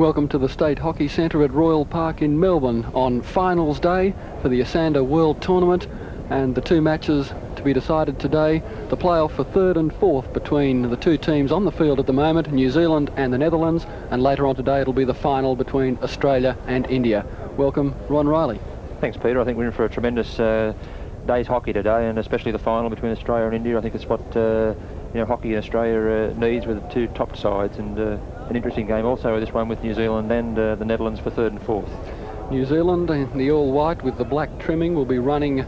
Welcome to the State Hockey Centre at Royal Park in Melbourne on finals day for the Esanda World Tournament, and the two matches to be decided today, the playoff for third and fourth between the two teams on the field at the moment, New Zealand and the Netherlands, and later on today it'll be the final between Australia and India. Welcome, Ron Riley. Thanks, Peter. I think we're in for a tremendous day's hockey today, and especially the final between Australia and India. I think it's what hockey in Australia needs, with the two top sides, and an interesting game also, this one with New Zealand and the Netherlands for third and fourth. New Zealand in the all-white with the black trimming will be running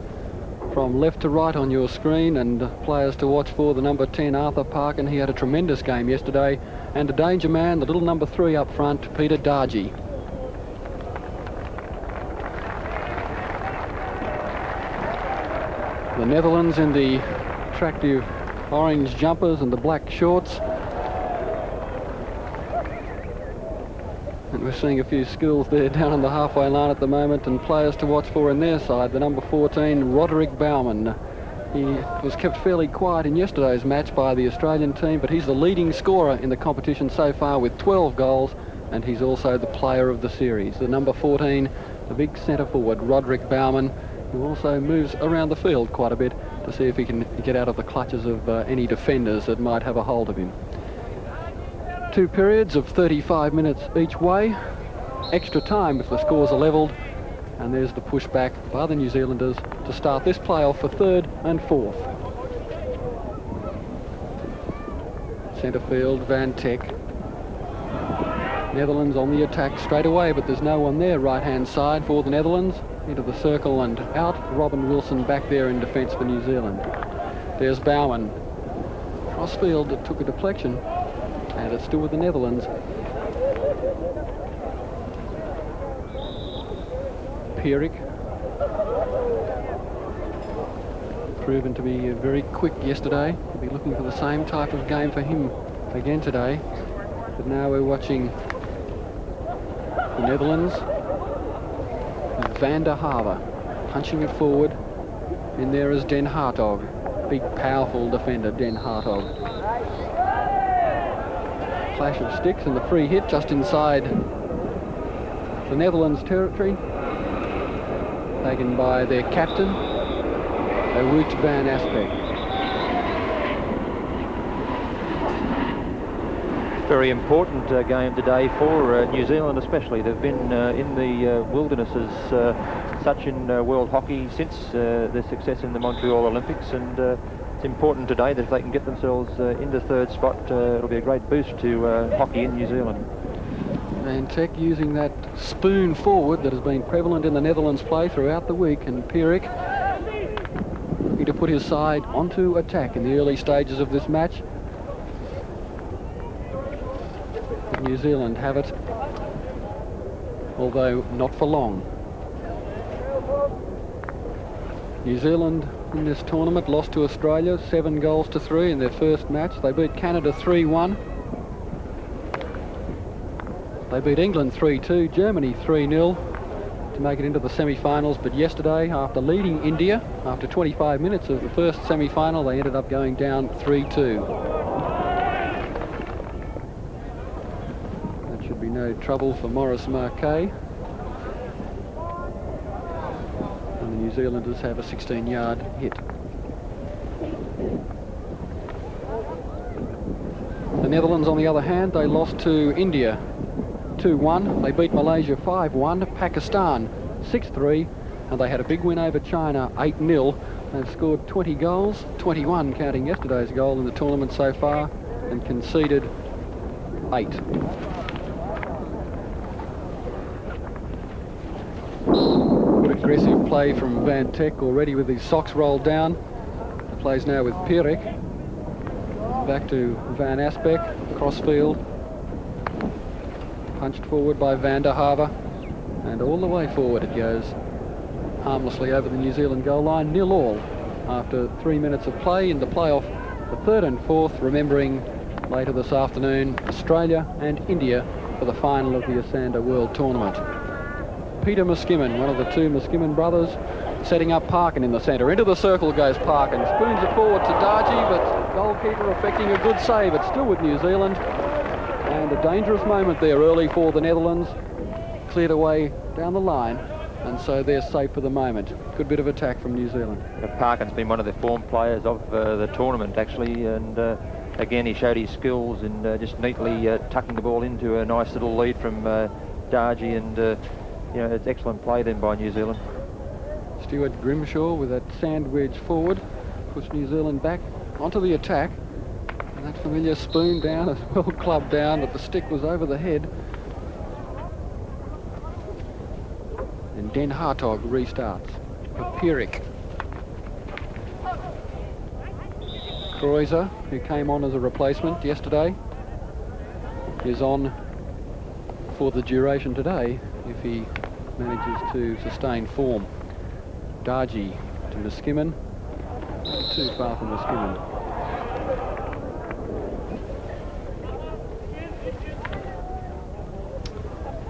from left to right on your screen, and players to watch for: the number 10 Arthur Parkin, he had a tremendous game yesterday, and a danger man, the little number 3 up front, Peter Dargy. The Netherlands in the attractive orange jumpers and the black shorts. And we're seeing a few skills there down on the halfway line at the moment, and players to watch for in their side, the number 14, Roderick Baumann. He was kept fairly quiet in yesterday's match by the Australian team, but he's the leading scorer in the competition so far with 12 goals, and he's also the player of the series. The number 14, the big centre forward, Roderick Baumann, who also moves around the field quite a bit to see if he can get out of the clutches of any defenders that might have a hold of him. 2 periods of 35 minutes each way, extra time if the scores are levelled, and there's the pushback by the New Zealanders to start this playoff for third and fourth. Centre field, Van Teck. Netherlands on the attack straight away, but there's no one there right hand side for the Netherlands. Into the circle and out. Robin Wilson back there in defence for New Zealand. There's Baumann. Crossfield that took a deflection, and it's still with the Netherlands. Pierik, proven to be very quick yesterday. We'll be looking for the same type of game for him again today. But now we're watching the Netherlands. Van der Haver punching it forward. In there is Den Hartog. Big, powerful defender, Den Hartog. Clash of sticks and the free hit just inside the Netherlands territory. Taken by their captain, Wout van Aspek. Very important game today for New Zealand especially. They've been in the wildernesses such in world hockey since their success in the Montreal Olympics, and it's important today that if they can get themselves into third spot, it'll be a great boost to hockey in New Zealand. Van Teck using that spoon forward that has been prevalent in the Netherlands play throughout the week, and Pierik looking to put his side onto attack in the early stages of this match. New Zealand have it, although not for long. New Zealand in this tournament lost to Australia 7 goals to 3 in their first match. They beat Canada 3-1. They beat England 3-2, Germany 3-0 to make it into the semi-finals. But yesterday, after leading India, after 25 minutes of the first semi-final, they ended up going down 3-2. Should be no trouble for Maurice Marquet. And the New Zealanders have a 16-yard hit. The Netherlands, on the other hand, they lost to India 2-1. They beat Malaysia 5-1, Pakistan 6-3, and they had a big win over China 8-0. They've scored 20 goals, 21 counting yesterday's goal in the tournament so far, and conceded 8. Aggressive play from Van Teck already with his socks rolled down. The plays now with Pierik. Back to Van Aspek, crossfield. Punched forward by Van der Haver. And all the way forward it goes. Harmlessly over the New Zealand goal line, 0-0 after 3 minutes of play in the playoff for third and fourth. Remembering later this afternoon, Australia and India for the final of the Esanda World Tournament. Peter Muskimen, one of the two Muskimen brothers, setting up Parkin in the centre. Into the circle goes Parkin. Spoons it forward to Dargy, but goalkeeper effecting a good save. It's still with New Zealand. And And a dangerous moment there early for the Netherlands. Cleared away down the line, and so they're safe for the moment. Good bit of attack from New Zealand. Parkin's been one of the form players of the tournament, actually, and again, he showed his skills in just neatly tucking the ball into a nice little lead from Dargy, and you know, it's excellent play then by New Zealand. Stuart Grimshaw with that sand wedge forward puts New Zealand back onto the attack, and that familiar spoon down as well, clubbed down, but the stick was over the head. And Den Hartog restarts for Pierik. Kreuzer, who came on as a replacement yesterday, is on for the duration today if he manages to sustain form. Dargy to Miskimen, not too far from Miskimen.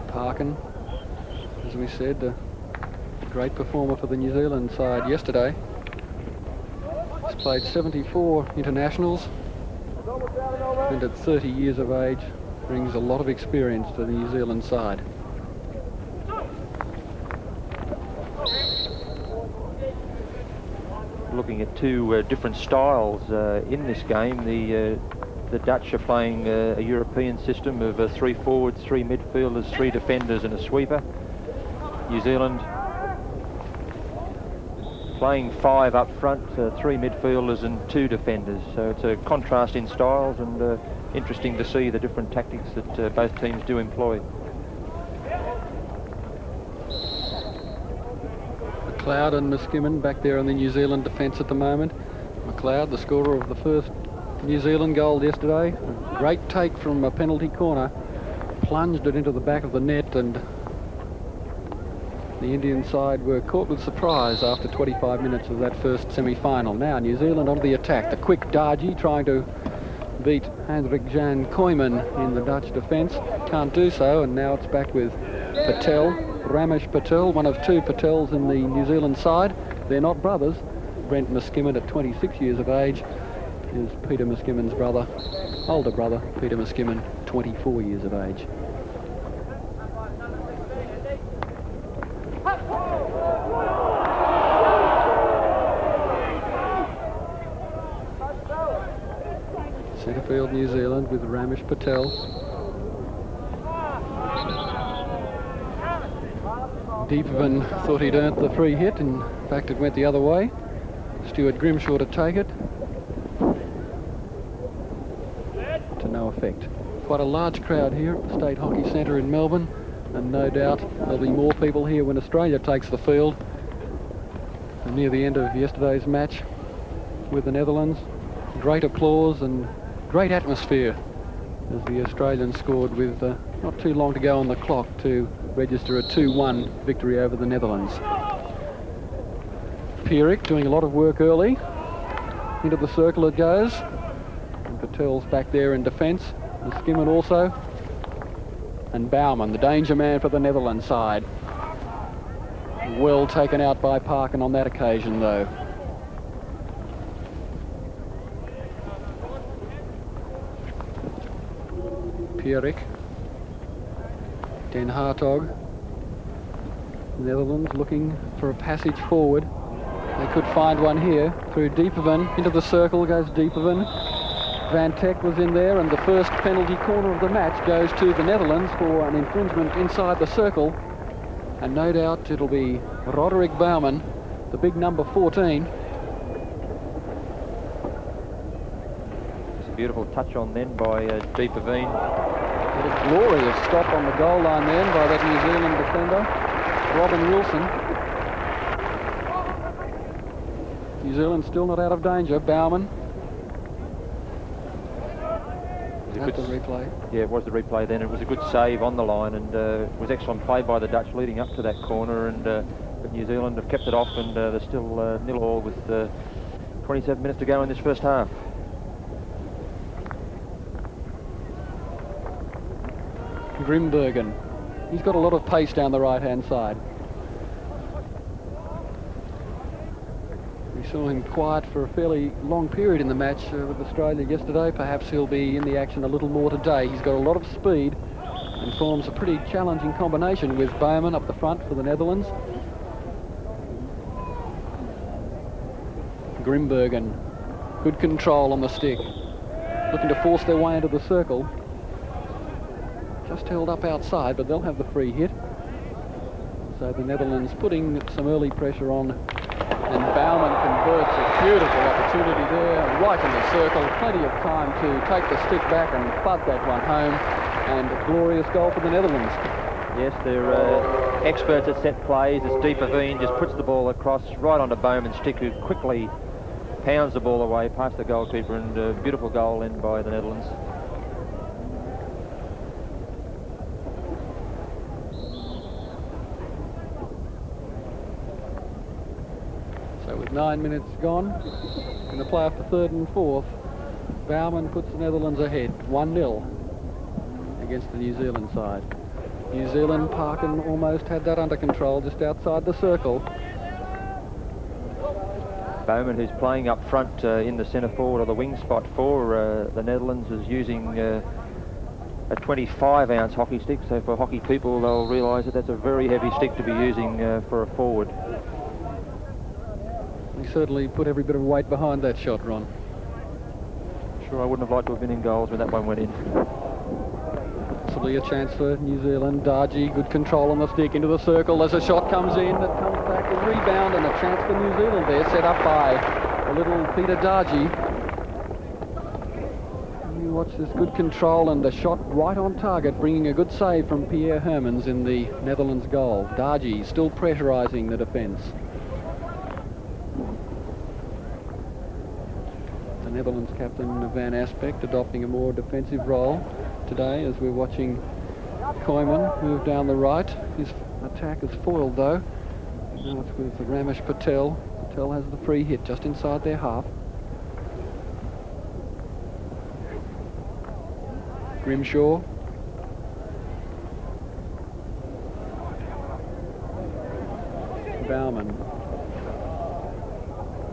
Parkin, as we said, a great performer for the New Zealand side yesterday. He's played 74 internationals, and at 30 years of age brings a lot of experience to the New Zealand side. Looking at two different styles in this game. The Dutch are playing a European system of 3 forwards, 3 midfielders, 3 defenders and a sweeper. New Zealand playing 5 up front, 3 midfielders and 2 defenders. So it's a contrast in styles, and interesting to see the different tactics that both teams do employ. McLeod and Miskimen back there in the New Zealand defence at the moment. McLeod, the scorer of the first New Zealand goal yesterday. A great take from a penalty corner. Plunged it into the back of the net, and the Indian side were caught with surprise after 25 minutes of that first semi-final. Now New Zealand on the attack. The quick Dargy trying to beat Hendrik Jan Koyman in the Dutch defence. Can't do so, and now it's back with Patel. Ramesh Patel, one of 2 Patels in the New Zealand side. They're not brothers. Brent Miskimen, at 26 years of age, is Peter Miskimen's brother, older brother, Peter Miskimen, 24 years of age. Centrefield New Zealand with Ramesh Patel. Deepavan thought he'd earned the free hit. In fact, it went the other way. Stuart Grimshaw to take it. To no effect. Quite a large crowd here at the State Hockey Centre in Melbourne, and no doubt there'll be more people here when Australia takes the field. And near the end of yesterday's match with the Netherlands, great applause and great atmosphere as the Australians scored with not too long to go on the clock to register a 2-1 victory over the Netherlands. Pierik doing a lot of work early. Into the circle it goes. And Patel's back there in defence. Miskimen also. And Bouwman, the danger man for the Netherlands side. Well taken out by Parkin on that occasion, though. Pierik. Den Hartog. Netherlands looking for a passage forward. They could find one here through Deepavan. Into the circle goes Deepavan. Van Teck was in there, and the first penalty corner of the match goes to the Netherlands for an infringement inside the circle. And no doubt it'll be Roderick Bouwman, the big number 14. It's a beautiful touch on then by Deepavan. What a glorious stop on the goal line then by that New Zealand defender, Robin Wilson. New Zealand still not out of danger. Bouwman. That's the replay. Yeah, it was the replay then. It was a good save on the line, and it was excellent play by the Dutch leading up to that corner, and but New Zealand have kept it off, and they're still 0-0 with 27 minutes to go in this first half. Grimbergen. He's got a lot of pace down the right-hand side. We saw him quiet for a fairly long period in the match with Australia yesterday. Perhaps he'll be in the action a little more today. He's got a lot of speed and forms a pretty challenging combination with Bowman up the front for the Netherlands. Grimbergen, good control on the stick, looking to force their way into the circle. Just held up outside, but they'll have the free hit. So the Netherlands putting some early pressure on, and Bowman converts a beautiful opportunity there, right in the circle. Plenty of time to take the stick back and thud that one home, and a glorious goal for the Netherlands. Yes, they're experts at set plays. It's Deep Aveen just puts the ball across right onto Bowman's stick, who quickly pounds the ball away past the goalkeeper, and a beautiful goal in by the Netherlands. So with 9 minutes gone, in the play after third and fourth, Bowman puts the Netherlands ahead, 1-0 against the New Zealand side. New Zealand, Parkin almost had that under control just outside the circle. Bowman, who's playing up front in the centre forward or the wing spot for the Netherlands, is using a 25-ounce hockey stick. So for hockey people, they'll realise that that's a very heavy stick to be using for a forward. He certainly put every bit of weight behind that shot, Ron. Sure, I wouldn't have liked to have been in goals when that one went in. Possibly a chance for New Zealand. Dargy, good control on the stick into the circle as a shot comes in. It comes back, a rebound, and a chance for New Zealand there, set up by a little Peter Dargy. You watch this good control and a shot right on target, bringing a good save from Pierre Hermans in the Netherlands goal. Dargy still pressurising the defence. The Netherlands captain Van Aspect adopting a more defensive role today as we're watching Koyman move down the right. His attack is foiled though. Now it's with Ramesh Patel. Patel has the free hit just inside their half. Grimshaw. Bowman.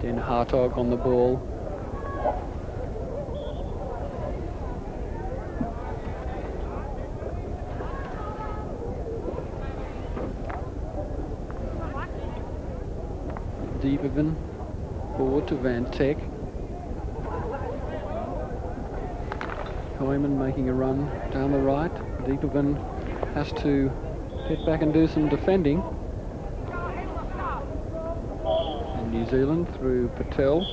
Den Hartog on the ball. Deeperman forward to Van Teck. Koyman making a run down the right. Deeperman has to get back and do some defending. And New Zealand through Patel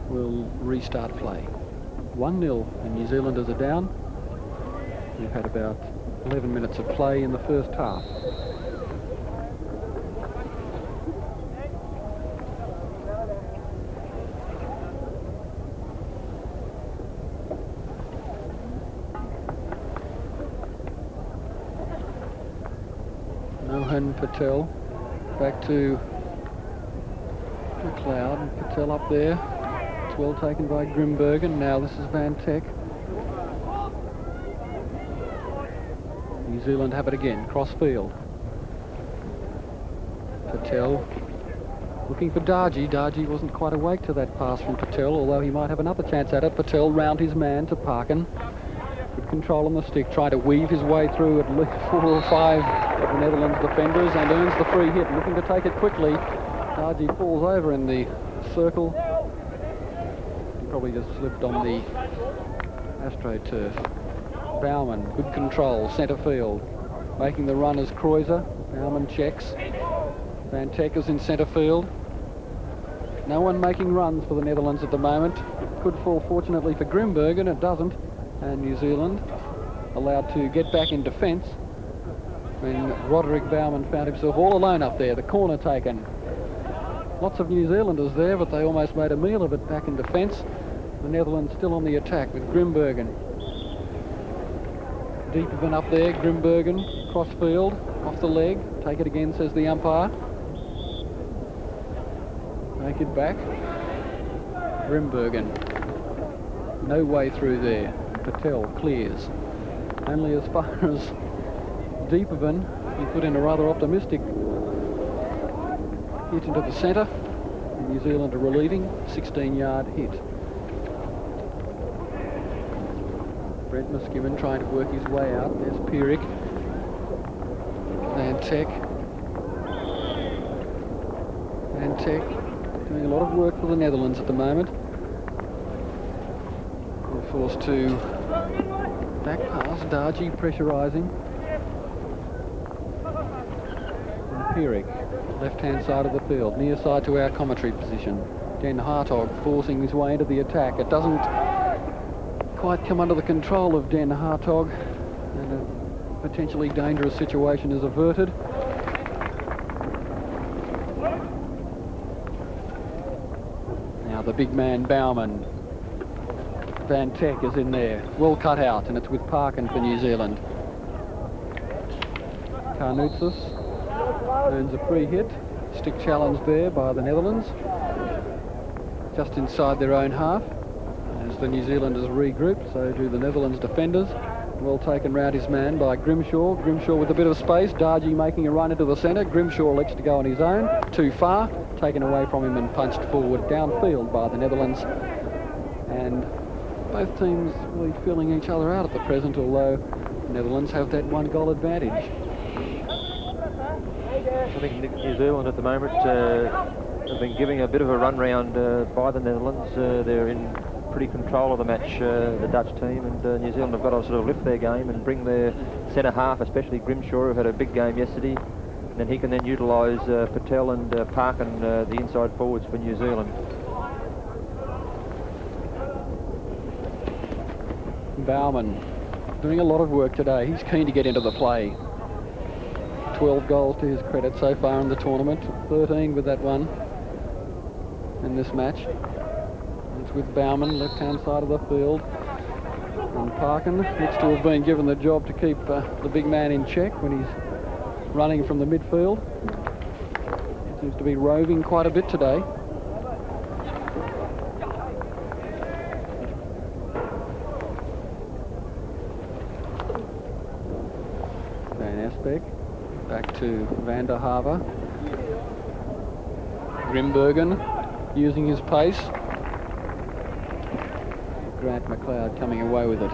will restart play. 1-0 and New Zealanders are down. We've had about 11 minutes of play in the first half. Patel back to McLeod. Patel up there. It's well taken by Grimbergen. Now this is Van Teck. New Zealand have it again. Cross field. Patel looking for Dargy. Dargy wasn't quite awake to that pass from Patel, although he might have another chance at it. Patel round his man to Parkin. Good control on the stick, trying to weave his way through at least 4 or 5 of the Netherlands defenders and earns the free hit, looking to take it quickly. Dargy falls over in the circle. He probably just slipped on the AstroTurf. Bowman, good control, centre field. Making the run as Kreuzer. Bowman checks. Van Teck is in centre field. No one making runs for the Netherlands at the moment. Could fall fortunately for Grimbergen, it doesn't. And New Zealand allowed to get back in defence when Roderick Bowman found himself all alone up there. The corner taken. Lots of New Zealanders there, but they almost made a meal of it back in defence. The Netherlands still on the attack with Grimbergen. Deeperman up there, Grimbergen, cross field, off the leg. Take it again, says the umpire. Make it back. Grimbergen. No way through there. Patel clears. Only as far as Deeperman. He put in a rather optimistic hit into the centre. New Zealand are relieving, 16-yard hit. Brent Muskimen trying to work his way out. There's Pierik. Van Teck doing a lot of work for the Netherlands at the moment. They're forced to back pass, Dargy pressurising. And Pierik, left-hand side of the field, near side to our commentary position. Den Hartog forcing his way into the attack. It doesn't quite come under the control of Den Hartog, and a potentially dangerous situation is averted. Now the big man Baumann. Van Teck is in there, well cut out, and it's with Parkin for New Zealand. Carnoutsis earns a free hit. Stick challenge there by the Netherlands. Just inside their own half. As the New Zealanders regroup, so do the Netherlands defenders. Well taken round his man by Grimshaw. Grimshaw with a bit of space. Dargy making a run into the centre. Grimshaw elects to go on his own. Too far. Taken away from him and punched forward downfield by the Netherlands. And both teams really feeling each other out at the present, although the Netherlands have that 1-goal advantage. I think New Zealand at the moment have been giving a bit of a run round by the Netherlands. They're in pretty control of the match, the Dutch team, and New Zealand have got to sort of lift their game and bring their centre half, especially Grimshaw, who had a big game yesterday, and then he can then utilise Patel and Parkin, the inside forwards for New Zealand. Baumann doing a lot of work today. He's keen to get into the play. 12 goals to his credit so far in the tournament, 13 with that one in this match. It's with Baumann, left-hand side of the field. And Parkin looks to have been given the job to keep the big man in check when he's running from the midfield. Seems to be roving quite a bit today. Van Esbeek back to Van der Haver. Grimbergen using his pace. Grant McLeod coming away with it.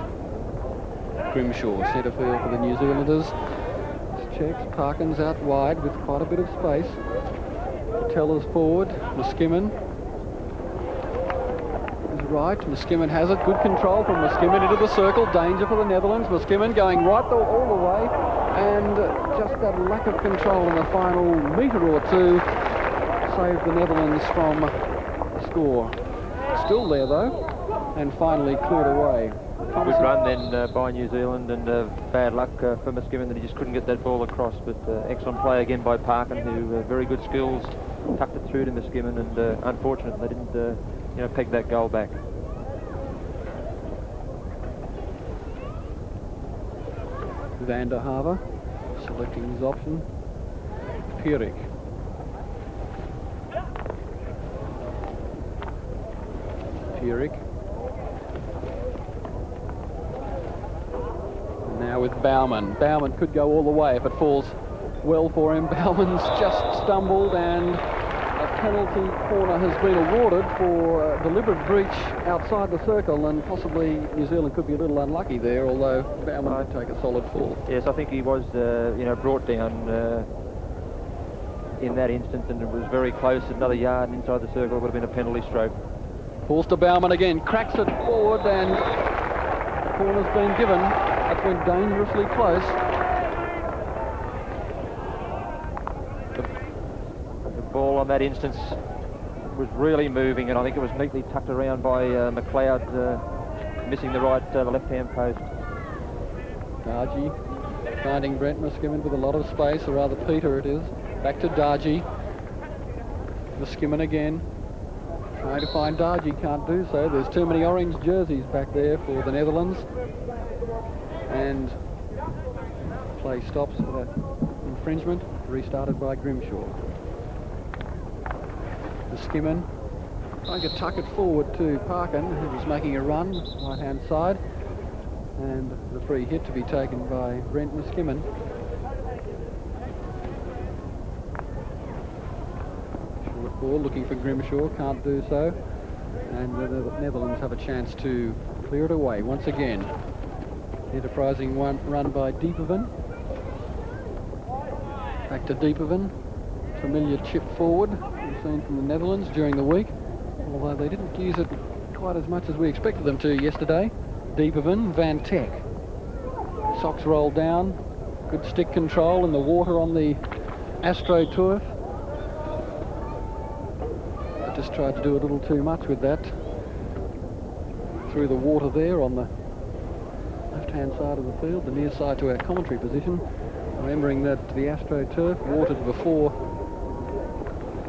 Grimshaw, centre field for the New Zealanders. Checks, Parkin's out wide with quite a bit of space. Teller's forward, Muskimen is right. Muskimen has it, good control from Muskimen into the circle. Danger for the Netherlands. Muskimen going right all the way, and just that lack of control in the final metre or two saved the Netherlands from a score. Still there though, and finally cleared away. Good run then by New Zealand, and bad luck for Muskimen that he just couldn't get that ball across, but excellent play again by Parkin, who very good skills, tucked it through to Muskimen, and unfortunate they didn't peg that goal back. Van der Haver selecting his option. Pierik. Now with Baumann. Baumann could go all the way if it falls well for him. Baumann's just stumbled, and a penalty corner has been awarded for deliberate breach outside the circle, and possibly New Zealand could be a little unlucky there, although Baumann would take a solid fall. Yes, I think he was brought down in that instance, and it was very close, another yard inside the circle. It would have been a penalty stroke. Falls to Baumann again, cracks it forward, and the corner's been given. That's been dangerously close. The ball on that instance was really moving, and I think it was neatly tucked around by McLeod, missing the left-hand post. Dargy finding Brent Muskimen with a lot of space, or rather Peter it is. Back to Dargy. Muskimen again. Trying to find Dargy, can't do so. There's too many orange jerseys back there for the Netherlands. And play stops for that infringement, restarted by Grimshaw. Muskimen trying to tuck it forward to Parkin, who was making a run, right-hand side. And the free hit to be taken by Brent Muskimen. ball, looking for Grimshaw, can't do so. And the Netherlands have a chance to clear it away once again. Enterprising run by Dieperven. Back to Dieperven. Familiar chip forward we've seen from the Netherlands during the week, although they didn't use it quite as much as we expected them to yesterday. Dieperven, Van Teck. Socks rolled down. Good stick control in the water on the AstroTurf. I just tried to do a little too much with that. Through the water there on the left-hand side of the field, the near side to our commentary position. Remembering that the AstroTurf watered before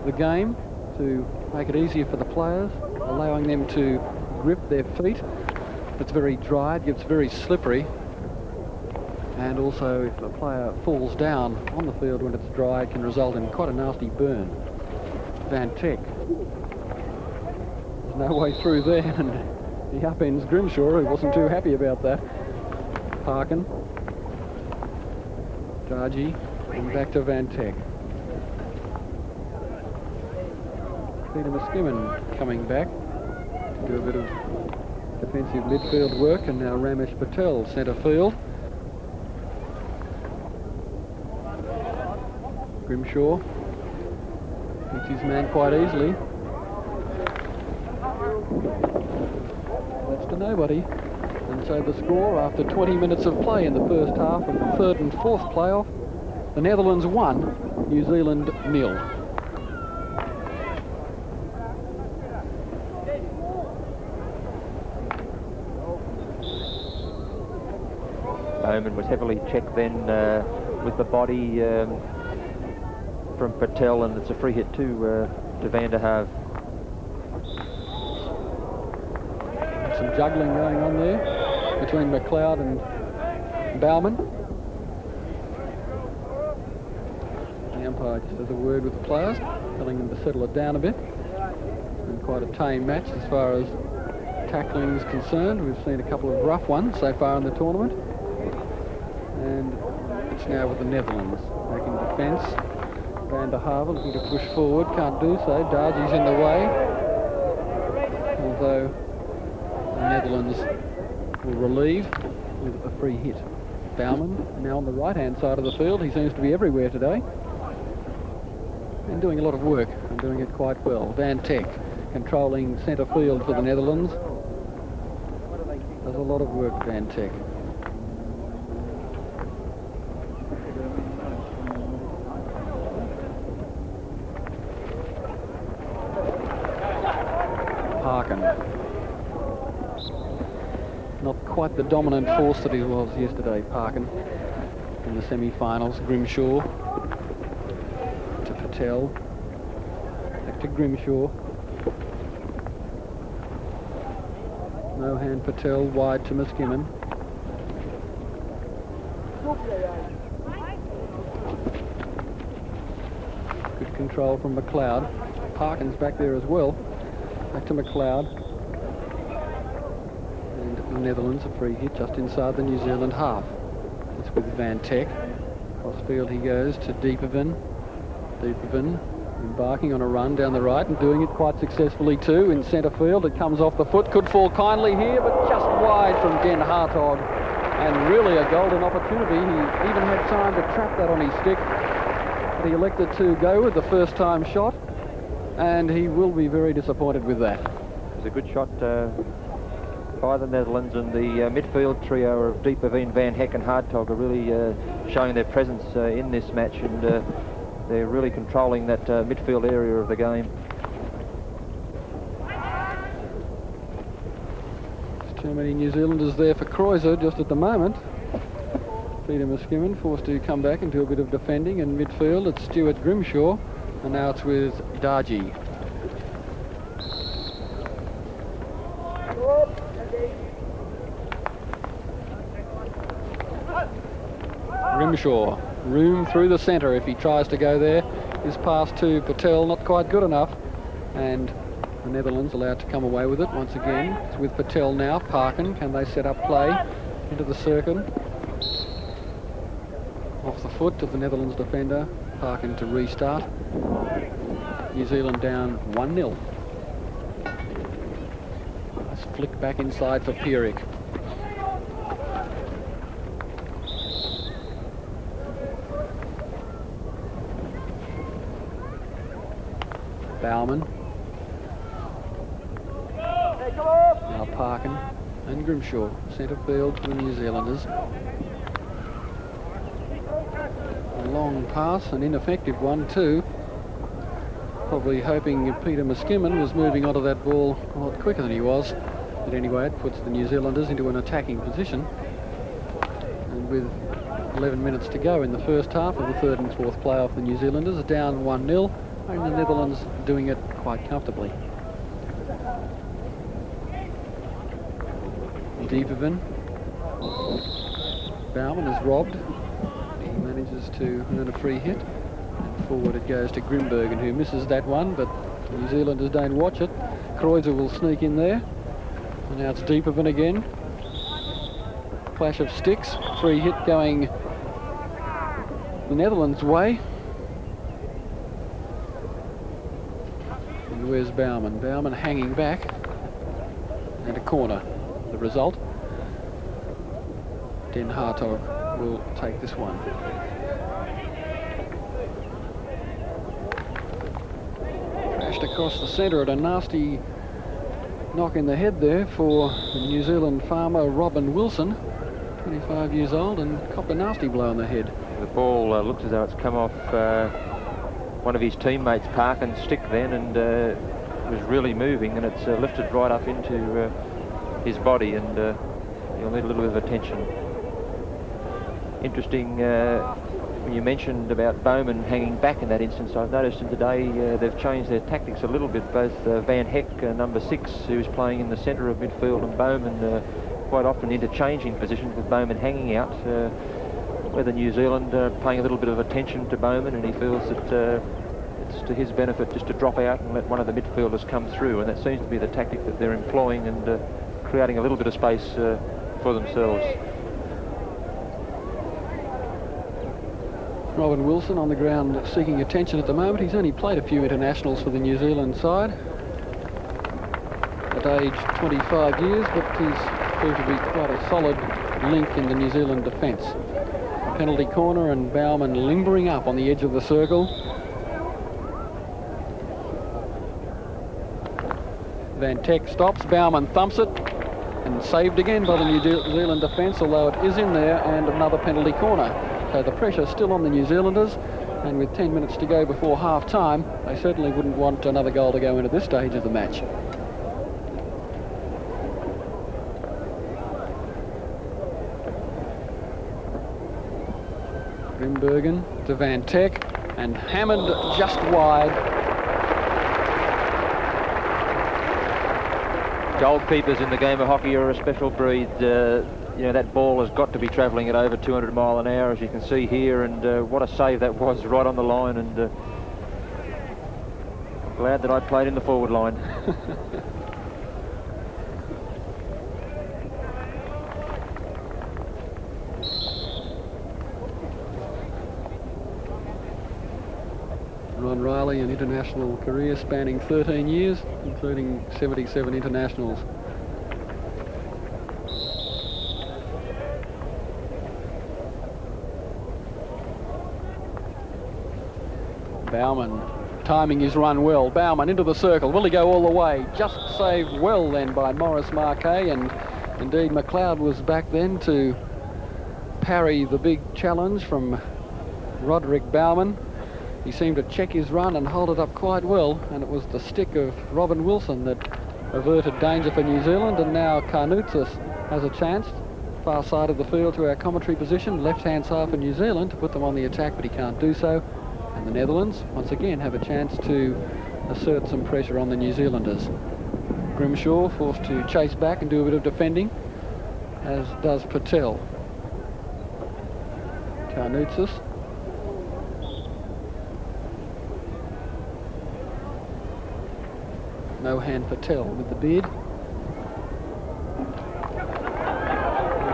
the game to make it easier for the players, allowing them to grip their feet. It's very dry, it gets very slippery. And also, if a player falls down on the field when it's dry, it can result in quite a nasty burn. Van Teck. There's no way through there, and he upends Grimshaw, who wasn't too happy about that. Parkin. Dargy, and back to Van Teck. Peter Muskimin coming back to do a bit of defensive midfield work, and now Ramesh Patel, centre field. Grimshaw beats his man quite easily. That's to nobody. And so the score, after 20 minutes of play in the first half of the third and fourth playoff, the Netherlands 1, New Zealand 0. Bowman was heavily checked then with the body from Patel, and it's a free hit to Van der Haave. Some juggling going on there between McLeod and Bowman. The umpire just has a word with the players, telling them to settle it down a bit. And quite a tame match as far as tackling is concerned. We've seen a couple of rough ones so far in the tournament. And it's now with the Netherlands back in defence. Van der Haave looking to push forward, can't do so. Dargy's in the way, although the Netherlands will relieve with a free hit. Bowman now on the right-hand side of the field. He seems to be everywhere today and doing a lot of work and doing it quite well. Van Teck controlling centre field for the Netherlands. Does a lot of work, Van Teck. Parkin. Not quite the dominant force that he was yesterday, Parkin, in the semi-finals. Grimshaw to Patel. Back to Grimshaw. No hand Patel, wide to Muskimin. Good control from McLeod. Parkin's back there as well. Back to McLeod. And the Netherlands, a free hit just inside the New Zealand half. It's with Van Teck. Cross field he goes to Dieperven. Dieperven embarking on a run down the right and doing it quite successfully too in centre field. It comes off the foot, could fall kindly here, but just wide from Den Hartog. And really a golden opportunity. He even had time to trap that on his stick. But he elected to go with the first time shot, and he will be very disappointed with that. It was a good shot by the Netherlands, and the midfield trio of Dieperven, Van Heck and Hartog are really showing their presence in this match, and they're really controlling that midfield area of the game. There's too many New Zealanders there for Kreuzer just at the moment. Peter Muskimin forced to come back and do a bit of defending in midfield. It's Stuart Grimshaw, and now it's with Dargy. Grimshaw, room through the centre if he tries to go there. His pass to Patel, not quite good enough. And the Netherlands allowed to come away with it once again. It's with Patel now. Parkin, can they set up play into the circle? Off the foot of the Netherlands defender. Parkin to restart. New Zealand down 1-0. Nice flick back inside for Pierik. Bauman. Now Parkin and Grimshaw, centre field for the New Zealanders. A long pass, an ineffective one too. Probably hoping Peter Muskimmin was moving onto that ball a lot quicker than he was. But anyway, it puts the New Zealanders into an attacking position. And with 11 minutes to go in the first half of the third and fourth playoff, the New Zealanders are down 1-0, and the Netherlands doing it quite comfortably. Deepervin. Bauman is robbed. He manages to earn a free hit. And forward it goes to Grimbergen, who misses that one, but the New Zealanders don't watch it. Kreuzer will sneak in there. And now it's Deepervin again. Clash of sticks. Free hit going the Netherlands' way. And where's Bauman? Bauman hanging back. And a corner. The result. Den Hartog will take this one. Crashed across the centre at a nasty knock in the head there for the New Zealand farmer Robin Wilson, 25 years old, and copped a nasty blow on the head. The ball looks as though it's come off one of his teammates, Parkin's stick then, and was really moving, and it's lifted right up into his body, and he'll need a little bit of attention. Interesting, when you mentioned about Bowman hanging back in that instance, I've noticed in today they've changed their tactics a little bit. Both Van Heck, number 6, who's playing in the centre of midfield, and Bowman quite often interchanging positions with Bowman hanging out. Whether New Zealand paying a little bit of attention to Bowman, and he feels that it's to his benefit just to drop out and let one of the midfielders come through, and that seems to be the tactic that they're employing, and creating a little bit of space for themselves. Robin Wilson on the ground seeking attention at the moment. He's only played a few internationals for the New Zealand side at age 25 years, but he's proved to be quite a solid link in the New Zealand defence. Penalty corner, and Bauman limbering up on the edge of the circle. Van Teck stops, Bauman thumps it, and saved again by the New Zealand defence, although it is in there, and another penalty corner. So the pressure's still on the New Zealanders, and with 10 minutes to go before half-time, they certainly wouldn't want another goal to go in at this stage of the match. Grimbergen to Van Teck, and hammered just wide. Goalkeepers in the game of hockey are a special breed. You know, that ball has got to be travelling at over 200 mile an hour, as you can see here, and what a save that was, right on the line, and I'm glad that I played in the forward line. Ron Riley, an international career spanning 13 years, including 77 internationals. Bauman timing his run well. Bauman into the circle. Will he go all the way? Just saved well then by Maurice Marquet, and indeed McLeod was back then to parry the big challenge from Roderick Bauman. He seemed to check his run and hold it up quite well, and it was the stick of Robin Wilson that averted danger for New Zealand, and now Carnoutzis has a chance. Far side of the field to our commentary position, left-hand side for New Zealand, to put them on the attack, but he can't do so. And the Netherlands, once again, have a chance to assert some pressure on the New Zealanders. Grimshaw forced to chase back and do a bit of defending, as does Patel. Carnoutzis. Mohan Patel with the beard. And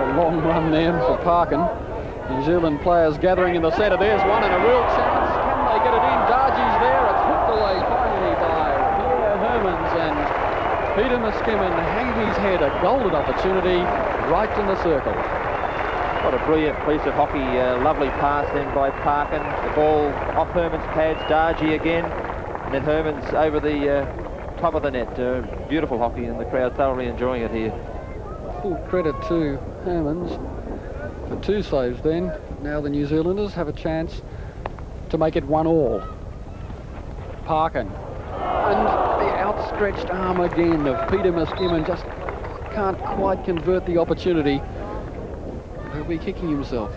a long run there for Parkin. New Zealand players gathering in the centre. There's one and a real chance. Can they get it in? Dargie's there. It's hooked away. Peter Muskimen hanging his head, a golden opportunity right in the circle. What a brilliant piece of hockey. Lovely pass then by Parkin. The ball off Herman's pads. Dargy again. And then Herman's over the top of the net. Beautiful hockey, and the crowd thoroughly enjoying it here. Full credit to Hermans for 2 saves then. Now the New Zealanders have a chance to make it 1-all. Parkin. And the outstretched arm again of Peter Muskimen just can't quite convert the opportunity. He'll be kicking himself.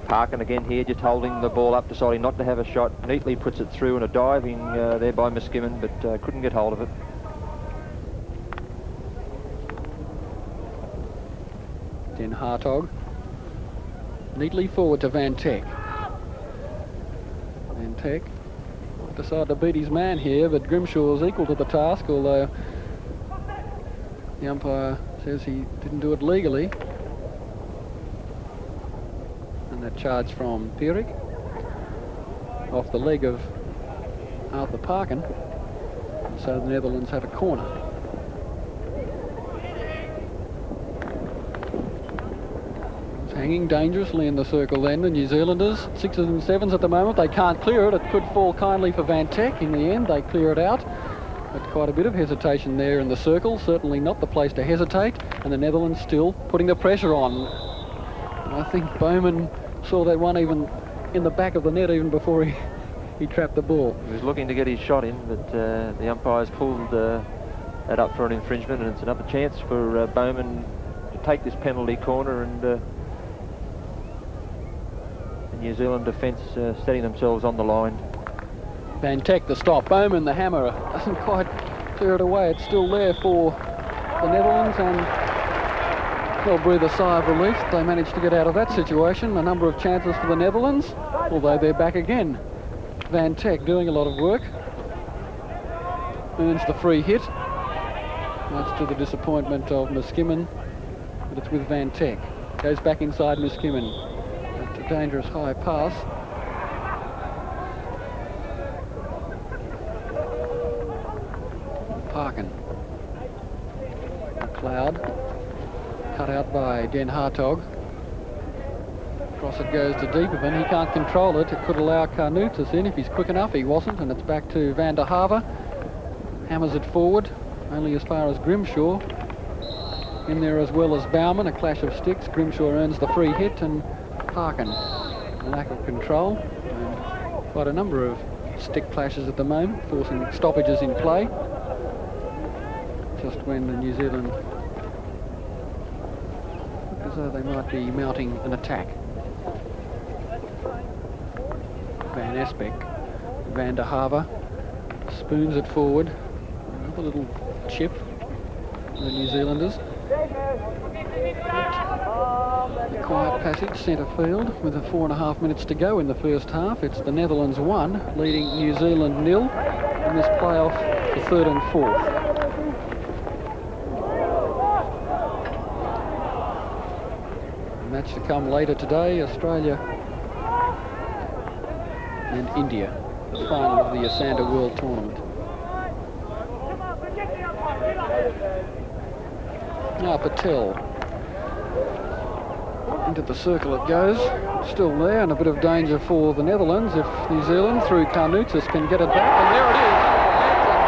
Parkin again here, just holding the ball up, deciding not to have a shot. Neatly puts it through, and a diving there by Muskimen, but couldn't get hold of it. Den Hartog. Neatly forward to Van Teck. Van Teck decided to beat his man here, but Grimshaw's equal to the task, although the umpire says he didn't do it legally. And that charge from Pierik off the leg of Arthur Parkin. So the Netherlands have a corner. It's hanging dangerously in the circle then, the New Zealanders. 6s and 7s at the moment. They can't clear it. It could fall kindly for Van Teck. In the end, they clear it out. But quite a bit of hesitation there in the circle. Certainly not the place to hesitate. And the Netherlands still putting the pressure on. I think Bowman saw that one even in the back of the net even before he trapped the ball. He was looking to get his shot in, but the umpires pulled that up for an infringement, and it's another chance for Bowman to take this penalty corner, and the New Zealand defence setting themselves on the line. Van Teck the stop. Bowman the hammer doesn't quite clear it away. It's still there for the Netherlands, and they'll breathe a sigh of relief. They managed to get out of that situation. A number of chances for the Netherlands, although they're back again. Van Teck doing a lot of work. Earns the free hit. Much to the disappointment of Muskimen, but it's with Van Teck. Goes back inside Muskimen. It's a dangerous high pass. Parkin. McLeod. Cut out by Den Hartog. Cross it goes to Deeperman. He can't control it. It could allow Carnutis in if he's quick enough. He wasn't, and it's back to Van der Haver. Hammers it forward, only as far as Grimshaw. In there as well as Bauman. A clash of sticks. Grimshaw earns the free hit, and Parkin. A lack of control. And quite a number of stick clashes at the moment, forcing stoppages in play. Just when the New Zealand as though they might be mounting an attack. Van Esbeck, Van der Haver spoons it forward. Another little chip for the New Zealanders. A quiet passage centre field with 4.5 minutes to go in the first half. It's the Netherlands 1 leading New Zealand 0 in this playoff for 3rd and 4th. Match to come later today, Australia and India, the final of the Esanda World Tournament. Now Patel. Into the circle it goes. Still there, and a bit of danger for the Netherlands if New Zealand, through Carnutis, can get it back. And there it is.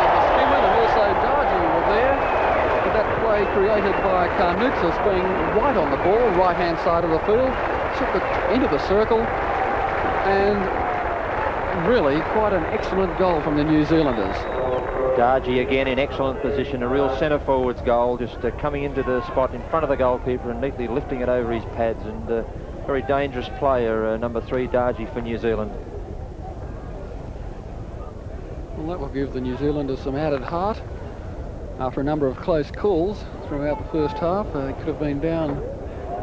Muskimen and also Dargy were there. But that play created by Carnutis being right on the ball, right-hand side of the field, took it into the circle, and really quite an excellent goal from the New Zealanders. Dargy again in excellent position, a real centre forwards goal, just coming into the spot in front of the goalkeeper and neatly lifting it over his pads, and very dangerous player, number 3 Dargy for New Zealand. Well, that will give the New Zealanders some added heart. After a number of close calls throughout the first half, they could have been down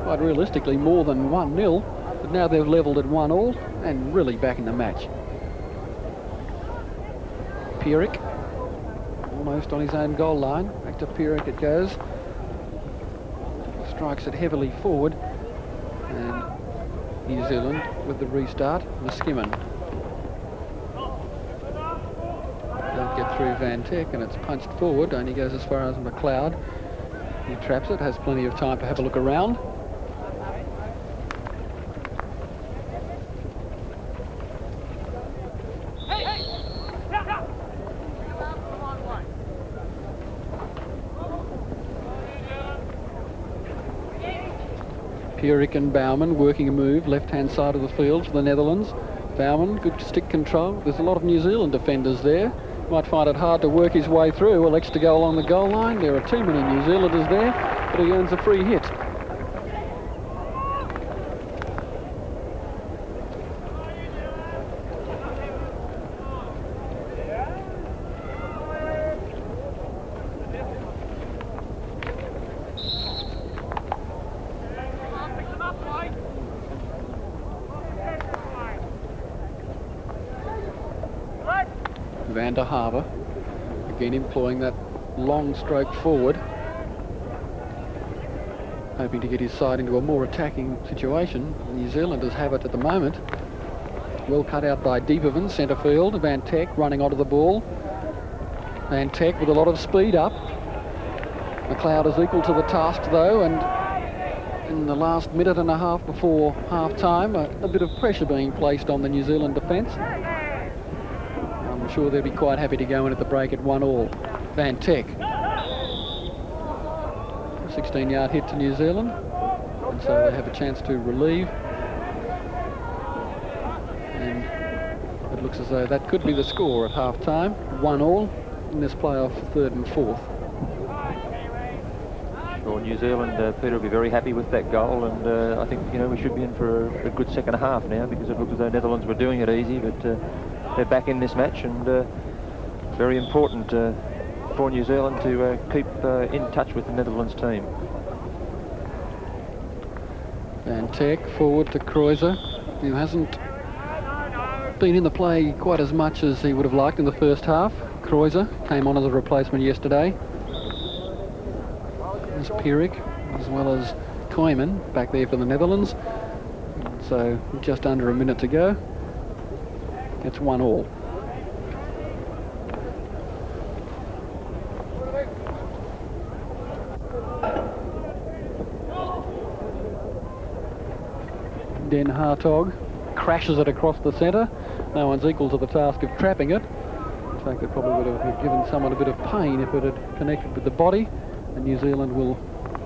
quite realistically more than 1-0, but now they've levelled at 1-all and really back in the match. Pierik, almost on his own goal line. Back to Pierik it goes. Strikes it heavily forward, and New Zealand with the restart. Muskimen don't get through Van Teck, and it's punched forward. Only goes as far as McLeod. He traps it, has plenty of time to have a look around. Pierik and Bauman working a move, left-hand side of the field for the Netherlands. Bauman, good stick control. There's a lot of New Zealand defenders there. Might find it hard to work his way through. Elects to go along the goal line. There are too many New Zealanders there, but he earns a free hit. Van der Haver, again employing that long stroke forward, hoping to get his side into a more attacking situation. The New Zealanders have it at the moment. Well cut out by Dieperman, centre field. Van Teck running onto the ball. Van Teck with a lot of speed up. McLeod is equal to the task though, and in the last minute and a half before half-time, a bit of pressure being placed on the New Zealand defence. I'm sure they'll be quite happy to go in at the break at 1-1. Van Teck. 16-yard hit to New Zealand, and so they have a chance to relieve. And it looks as though that could be the score at half-time. 1-1 in this playoff, third and fourth. Sure, New Zealand, Peter, will be very happy with that goal, and I think, you know, we should be in for a good second half now, because it looks as though Netherlands were doing it easy, but they're back in this match, and very important for New Zealand to keep in touch with the Netherlands team. Van Teck forward to Kreuzer, who hasn't been in the play quite as much as he would have liked in the first half. Kreuzer came on as a replacement yesterday. There's Pierik as well as Koeman back there for the Netherlands. So just under a minute to go. It's 1-1. Den Hartog crashes it across the centre. No one's equal to the task of trapping it. In fact, it probably would have given someone a bit of pain if it had connected with the body. And New Zealand will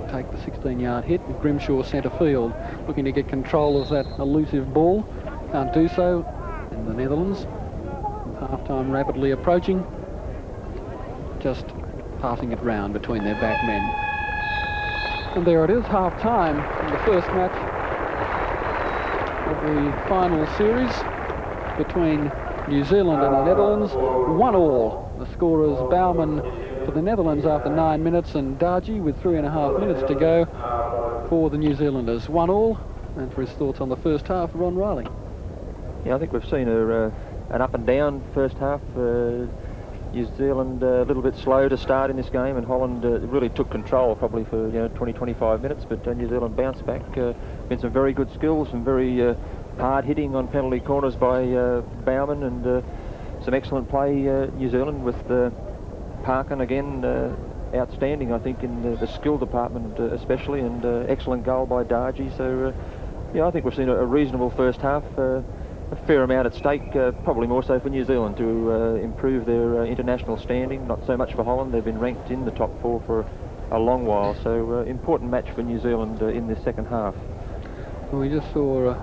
take the 16-yard hit with Grimshaw centre field, looking to get control of that elusive ball. Can't do so in the Netherlands. Half-time rapidly approaching, just passing it round between their back men. And there it is, half-time in the first match of the final series between New Zealand and the Netherlands. 1-1. The scorers Bauman for the Netherlands after 9 minutes, and Darji with 3.5 minutes to go for the New Zealanders. 1-1. And for his thoughts on the first half, Ron Riley. Yeah, I think we've seen an up and down first half. New Zealand a little bit slow to start in this game, and Holland really took control probably for 20-25 minutes, but New Zealand bounced back. Been some very good skills, some very hard hitting on penalty corners by Bauman, and some excellent play New Zealand with Parkin again outstanding, I think, in the skill department especially, and excellent goal by Darji. So yeah, I think we've seen a reasonable first half. A fair amount at stake, probably more so for New Zealand to improve their international standing, not so much for Holland. They've been ranked in the top 4 for a long while, so important match for New Zealand in this second half. Well, we just saw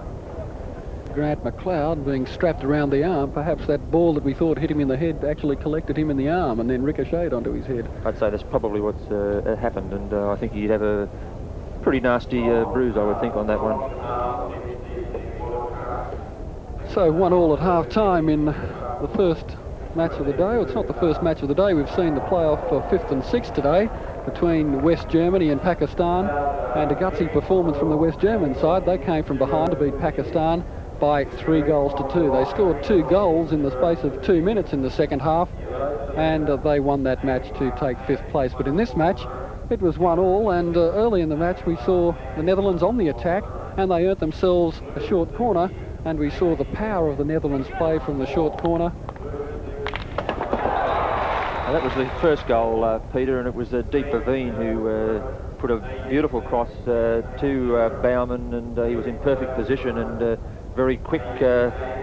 Grant McLeod being strapped around the arm. Perhaps that ball that we thought hit him in the head actually collected him in the arm and then ricocheted onto his head. I'd say that's probably what's happened, and I think he'd have a pretty nasty bruise, I would think, on that one. So 1-1 at half-time in the first match of the day. Well, it's not the first match of the day. We've seen the playoff for 5th and 6th today between West Germany and Pakistan, and a gutsy performance from the West German side. They came from behind to beat Pakistan by 3-2. They scored 2 goals in the space of 2 minutes in the second half, and they won that match to take 5th place. But in this match, it was 1-1, and early in the match we saw the Netherlands on the attack, and they earned themselves a short corner, and we saw the power of the Netherlands play from the short corner. That was the first goal, Peter, and it was Deep Bavine who put a beautiful cross to Baumann, and he was in perfect position and very quick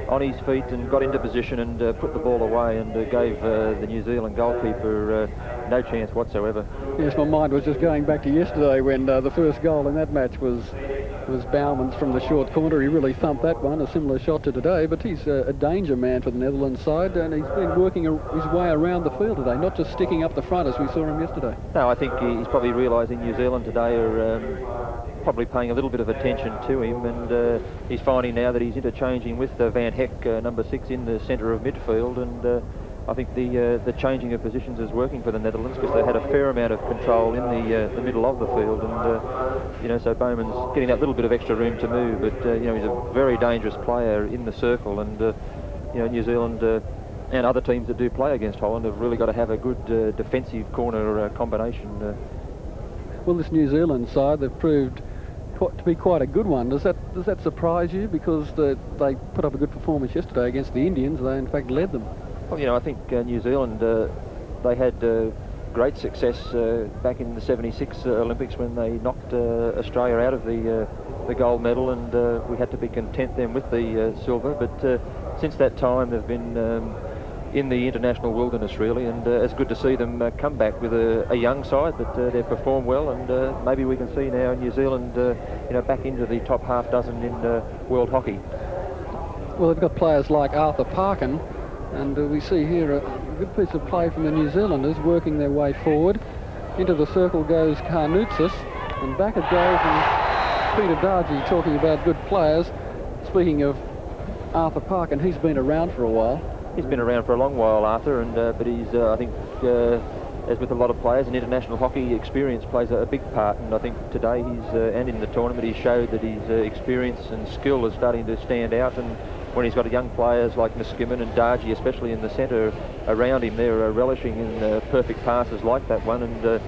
on his feet and got into position and put the ball away and gave the New Zealand goalkeeper no chance whatsoever. Yes, my mind was just going back to yesterday when the first goal in that match was Baumann's from the short corner. He really thumped that one, a similar shot to today, but he's a danger man for the Netherlands side, and he's been working his way around the field today, not just sticking up the front as we saw him yesterday. No, I think he's probably realising New Zealand today are probably paying a little bit of attention to him, and he's finding now that he's interchanging with Van Heck, number 6, in the centre of midfield, and I think the changing of positions is working for the Netherlands, because they had a fair amount of control in the middle of the field, and so Bowman's getting that little bit of extra room to move, but he's a very dangerous player in the circle, and New Zealand and other teams that do play against Holland have really got to have a good defensive corner combination. Well, this New Zealand side, they've proved to be quite a good one. Does that surprise you? Because they put up a good performance yesterday against the Indians. They in fact led them. Well, I think New Zealand, they had great success back in the '76 Olympics when they knocked Australia out of the gold medal, and we had to be content then with the silver. But since that time, they've been in the international wilderness, really, and it's good to see them come back with a young side, but they've performed well, and maybe we can see now New Zealand back into the top half dozen in world hockey. Well, they've got players like Arthur Parkin, and we see here a good piece of play from the New Zealanders working their way forward. Into the circle goes Carnoutsis, and back it goes, and Peter Dargy talking about good players. Speaking of Arthur Parkin, he's been around for a while. He's been around for a long while, Arthur, and but he's, I think, as with a lot of players, an international hockey experience plays a big part, and I think today and in the tournament, he showed that his experience and skill is starting to stand out, and when he's got young players like Niskanen and Dargy, especially in the centre around him, they're relishing in perfect passes like that one, and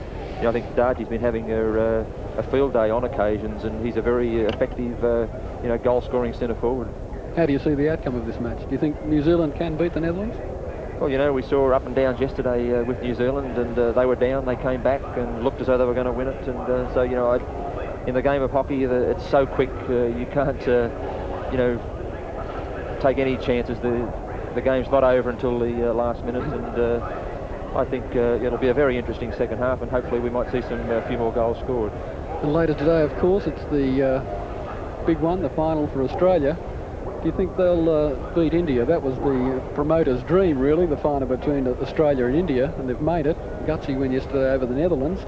I think Dargy's been having a field day on occasions, and he's a very effective, goal-scoring centre forward. How do you see the outcome of this match? Do you think New Zealand can beat the Netherlands? Well, we saw up and downs yesterday with New Zealand, and they were down, they came back and looked as though they were going to win it, and so, in the game of hockey, it's so quick, you can't, take any chances. The game's not over until the last minute, and I think it'll be a very interesting second half, and hopefully we might see a few more goals scored. And later today, of course, it's the big one, the final for Australia. Do you think they'll beat India? That was the promoter's dream, really, the final between Australia and India, and they've made it. Gutsy win yesterday over the Netherlands.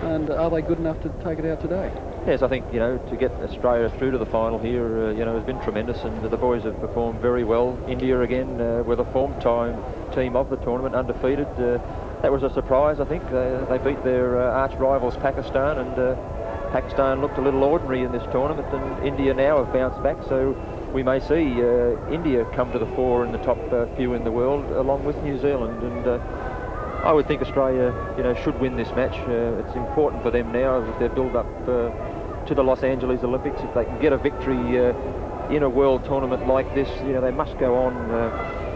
And are they good enough to take it out today? Yes, I think, to get Australia through to the final here, has been tremendous, and the boys have performed very well. India, again, were the form team of the tournament, undefeated. That was a surprise, I think. They beat their arch rivals, Pakistan, and Pakistan looked a little ordinary in this tournament, and India now have bounced back, so we may see India come to the fore in the top few in the world, along with New Zealand, and I would think Australia, should win this match. It's important for them now with their build-up to the Los Angeles Olympics. If they can get a victory in a world tournament like this, they must go on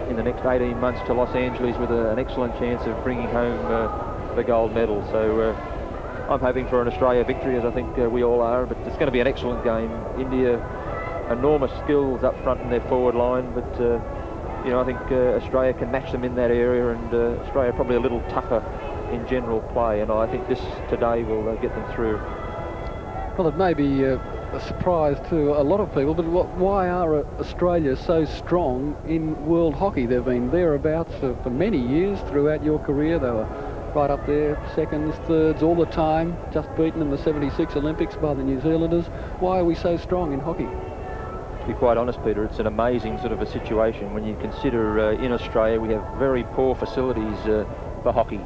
in the next 18 months to Los Angeles with an excellent chance of bringing home the gold medal. So I'm hoping for an Australia victory, as I think we all are, but it's going to be an excellent game. India, enormous skills up front in their forward line, but I think Australia can match them in that area, and Australia probably a little tougher in general play, and I think this today will get them through. Well, it may be a surprise to a lot of people, but why are Australia so strong in world hockey? They've been thereabouts for many years throughout your career. They were right up there, seconds, thirds, all the time, just beaten in the '76 Olympics by the New Zealanders. Why are we so strong in hockey? To be quite honest, Peter, it's an amazing sort of a situation when you consider in Australia we have very poor facilities for hockey.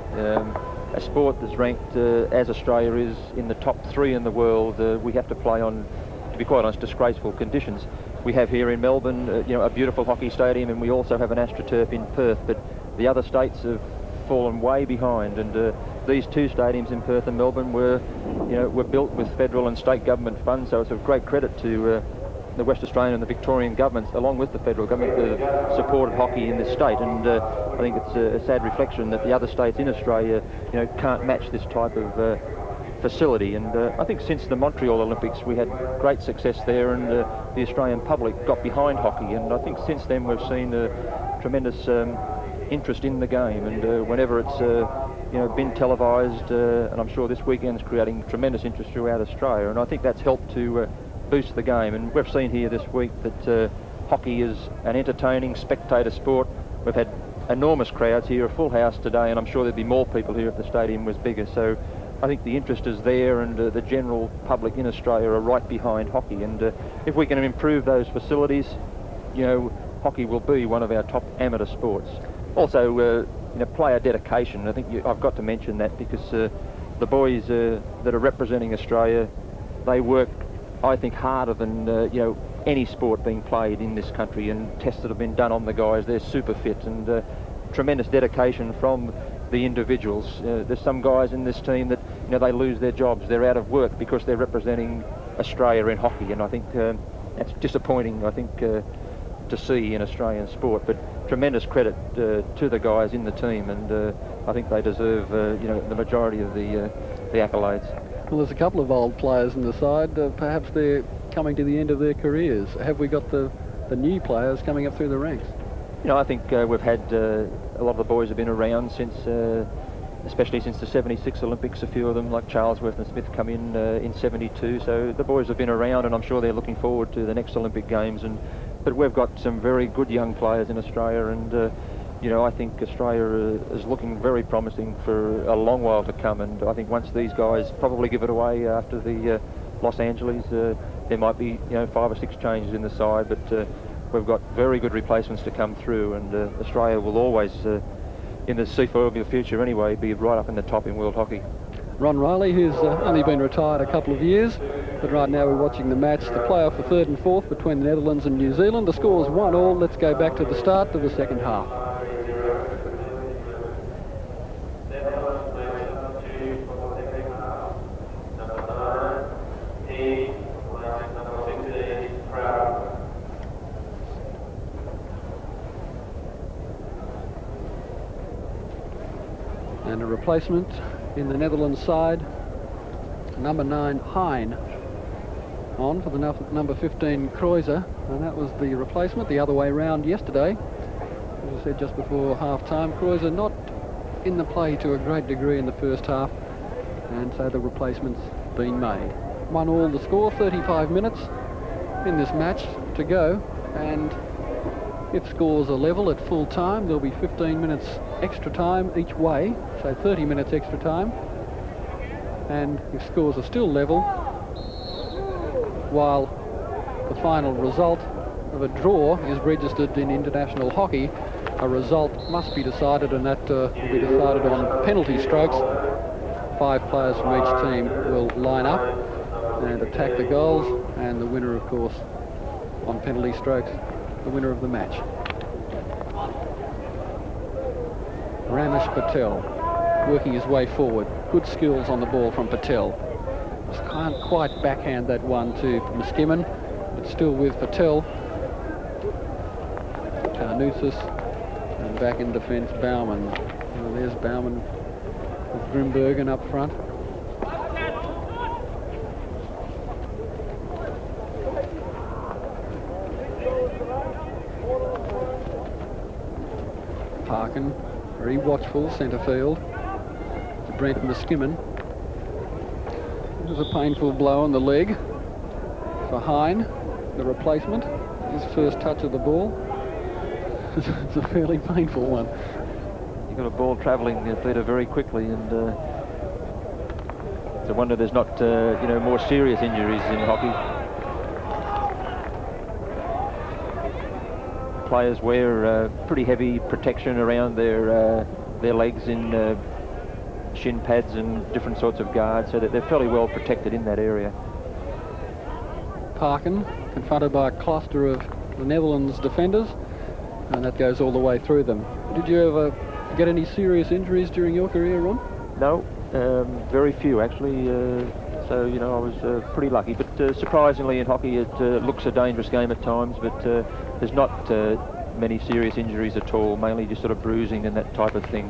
A sport that's ranked, as Australia is, in the top 3 in the world, we have to play on, to be quite honest, disgraceful conditions. We have here in Melbourne, a beautiful hockey stadium, and we also have an AstroTurf in Perth, but the other states have fallen way behind, and these two stadiums in Perth and Melbourne were built with federal and state government funds, so it's of great credit to the West Australian and the Victorian governments, along with the federal government, have supported hockey in this state, and I think it's a sad reflection that the other states in Australia, can't match this type of facility. And I think since the Montreal Olympics we had great success there, and the Australian public got behind hockey, and I think since then we've seen a tremendous interest in the game, and whenever it's been televised, and I'm sure this weekend's creating tremendous interest throughout Australia, and I think that's helped to boost the game. And we've seen here this week that hockey is an entertaining spectator sport. We've had enormous crowds here, a full house today, and I'm sure there'd be more people here if the stadium was bigger. So I think the interest is there, and the general public in Australia are right behind hockey, and if we can improve those facilities, hockey will be one of our top amateur sports. Also, player dedication. I think I've got to mention that, because the boys that are representing Australia, they work, I think, harder than any sport being played in this country, and tests that have been done on the guys, they're super fit, and tremendous dedication from the individuals. There's some guys in this team that they lose their jobs, they're out of work because they're representing Australia in hockey, and I think that's disappointing, I think, to see in Australian sport. But tremendous credit to the guys in the team, and I think they deserve the majority of the accolades. Well, there's a couple of old players in the side. Perhaps they're coming to the end of their careers. Have we got the new players coming up through the ranks? I think we've had a lot of the boys have been around since, especially since the 76 Olympics. A few of them, like Charlesworth and Smith, come in 72. So the boys have been around, and I'm sure they're looking forward to the next Olympic Games. But we've got some very good young players in Australia, and I think Australia is looking very promising for a long while to come. And I think once these guys probably give it away after the Los Angeles, there might be 5 or 6 changes in the side, but we've got very good replacements to come through, and Australia will always, in the foreseeable future anyway, be right up in the top in world hockey. Ron Riley, who's only been retired a couple of years, but right now we're watching the match, the play-off for third and fourth between the Netherlands and New Zealand. The score's 1-1. Let's go back to the start of the second half. And a replacement in the Netherlands side, number 9 Hein on for the number 15 Kreuzer, and that was the replacement the other way round yesterday. As I said just before half time, Kreuzer not in the play to a great degree in the first half, and so the replacement's been made. 1-1 the score, 35 minutes in this match to go, and if scores are level at full time, there'll be 15 minutes extra time each way, so 30 minutes extra time. And if scores are still level, while the final result of a draw is registered in international hockey, a result must be decided, and that will be decided on penalty strokes. 5 players from each team will line up and attack the goals, and the winner, of course, on penalty strokes, the winner of the match. Ramesh Patel working his way forward. Good skills on the ball from Patel. Just can't quite backhand that one to Muskimen, but still with Patel. Carnoussis, and back in defence Bauman. Well, there's Bauman with Grimbergen up front. Parkin, very watchful, centre field. To Brent Muskimen. It was a painful blow on the leg for Hein, the replacement. His first touch of the ball. It's a fairly painful one. You've got a ball travelling the theatre very quickly, and it's a wonder there's not more serious injuries in hockey. Players wear pretty heavy protection around their legs in shin pads and different sorts of guards, so that they're fairly well protected in that area. Parkin confronted by a cluster of the Netherlands defenders, and that goes all the way through them. Did you ever get any serious injuries during your career, Ron? No, very few actually. So I was pretty lucky. But surprisingly in hockey it looks a dangerous game at times, but there's not many serious injuries at all, mainly just sort of bruising and that type of thing.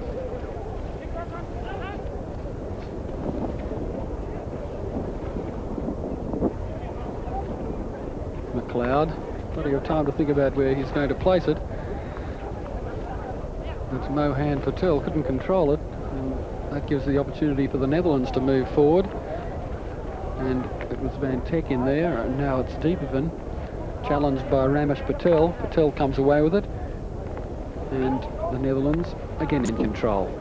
McLeod, plenty of time to think about where he's going to place it. It's Mohan Patel, couldn't control it, and that gives the opportunity for the Netherlands to move forward. And it was Van Teck in there, and now it's Deepervan, challenged by Ramesh Patel. Patel comes away with it, and the Netherlands again in control.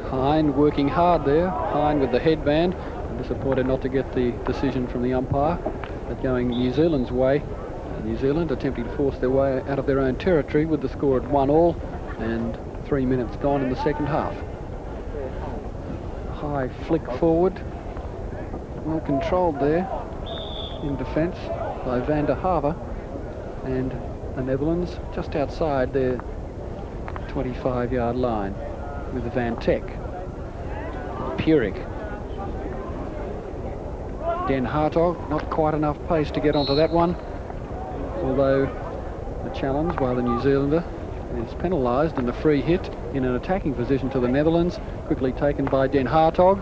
Hine working hard there. Hine with the headband. Disappointed not to get the decision from the umpire, but going New Zealand's way. New Zealand attempting to force their way out of their own territory with the score at 1-1 and 3 minutes gone in the second half. High flick forward. Well controlled there in defence by Van der Haver, and the Netherlands just outside their 25-yard line with the Van Teck. Purik. Den Hartog, not quite enough pace to get onto that one, although the challenge by the New Zealander is penalised in the free hit in an attacking position to the Netherlands, quickly taken by Den Hartog,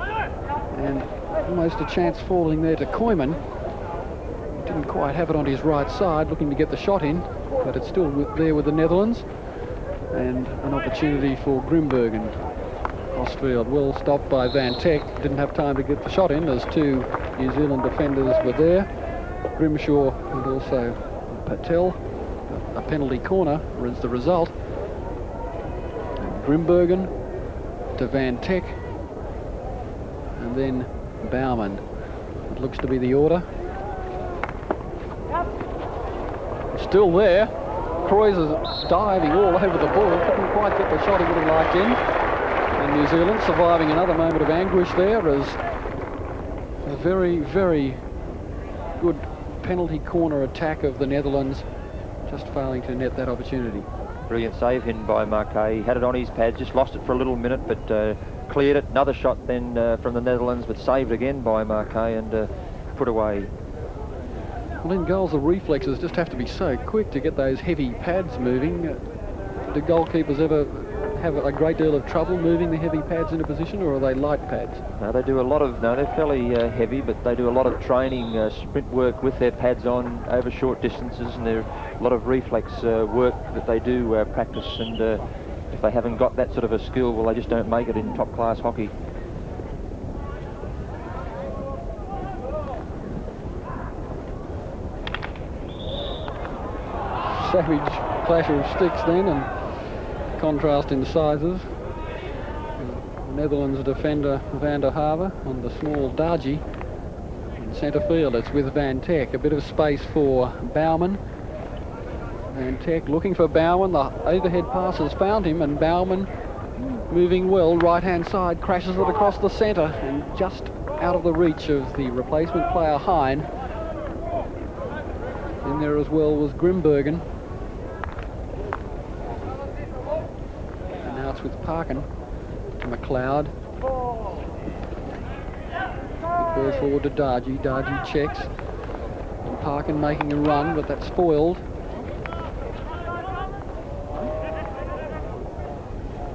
and almost a chance falling there to Koyman. Didn't quite have it on his right side, looking to get the shot in, but it's still there with the Netherlands, and an opportunity for Grimbergen. Crossfield well stopped by Van Teck. Didn't have time to get the shot in as two New Zealand defenders were there. Grimshaw and also Patel. A penalty corner is the result. And Grimbergen to Van Teck, and then Baumann. It looks to be the order. Still there. Kreuzer diving all over the ball. Couldn't quite get the shot he would have liked in. And New Zealand surviving another moment of anguish there as a very, very good penalty corner attack of the Netherlands, just failing to net that opportunity. Brilliant save in by Marquet. He had it on his pad, just lost it for a little minute, but cleared it. Another shot then from the Netherlands, but saved again by Marquet and put away. Well, in goals, the reflexes just have to be so quick to get those heavy pads moving. Do goalkeepers ever have a great deal of trouble moving the heavy pads into position, or are they light pads? No, they do a lot of, they're fairly heavy, but they do a lot of training, sprint work with their pads on over short distances, and there's a lot of reflex work that they do practice, and if they haven't got that sort of a skill, well, they just don't make it in top-class hockey. Savage clash of sticks then, and contrast in sizes. The Netherlands defender Van der Haver on the small Darji. In centre field, it's with Van Teck. A bit of space for Baumann. Van Teck looking for Baumann. The overhead pass has found him, and Baumann moving well. Right-hand side, crashes it across the centre, and just out of the reach of the replacement player Hine. In there as well was Grimbergen. With Parkin to McLeod. Ball forward to Darji. Darji checks. And Parkin making a run, but that's spoiled.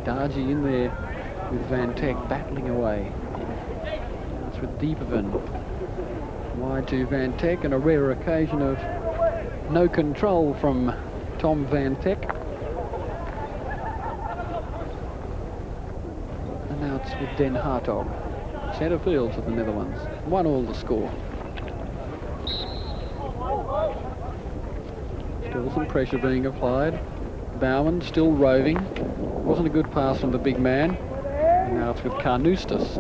Darji in there with Van Teck battling away. That's with Deepervan. Wide to Van Teck, and a rare occasion of no control from Tom Van Teck. With Den Hartog. Centre field for the Netherlands. 1-1 the score. Still some pressure being applied. Baumann still roving. Wasn't a good pass from the big man. And now it's with Carnoustas.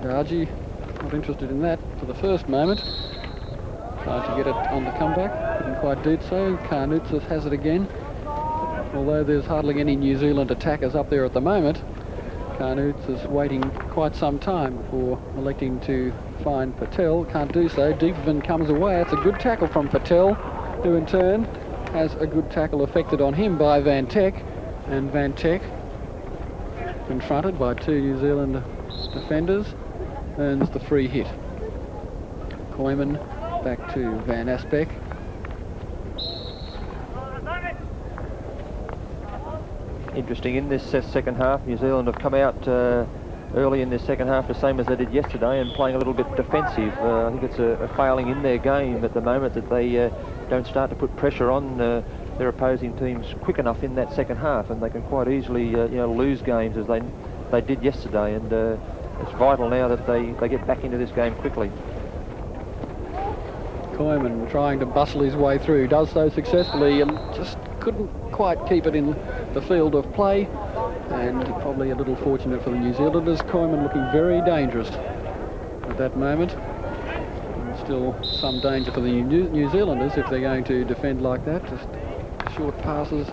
Darji not interested in that for the first moment. Tried to get it on the comeback, couldn't quite do so. Carnoots has it again. Although there's hardly any New Zealand attackers up there at the moment, Carnoots is waiting quite some time before electing to find Patel. Can't do so. Deepman comes away. It's a good tackle from Patel, who in turn has a good tackle effected on him by Van Teck. And Van Teck, confronted by two New Zealand defenders, earns the free hit. Koyman back to Van Asbeck. Interesting, in this second half, New Zealand have come out early in this second half, the same as they did yesterday, and playing a little bit defensive. I think it's a failing in their game at the moment that they don't start to put pressure on their opposing teams quick enough in that second half, and they can quite easily lose games as they did yesterday, and it's vital now that they get back into this game quickly. Koyman trying to bustle his way through, does so successfully and just couldn't quite keep it in the field of play, and probably a little fortunate for the New Zealanders. Koyman looking very dangerous at that moment. And still some danger for the New Zealanders if they're going to defend like that. Just short passes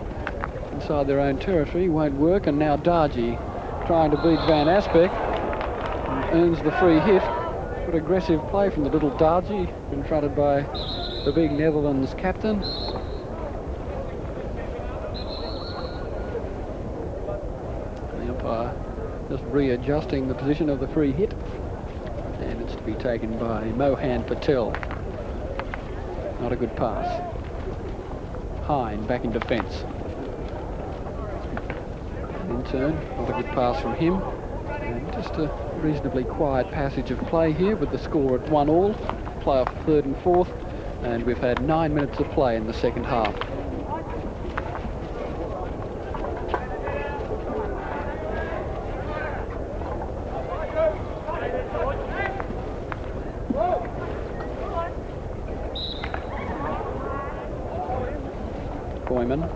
inside their own territory won't work, and now Darji trying to beat Van Asbeck and earns the free hit. Good aggressive play from the little Darji, confronted by the big Netherlands captain. The umpire just readjusting the position of the free hit, and it's to be taken by Mohan Patel. Not a good pass. Hine back in defence. In turn, not a good pass from him. And just a reasonably quiet passage of play here with the score at 1-1. Play off third and fourth, and we've had 9 minutes of play in the second half. Koyman.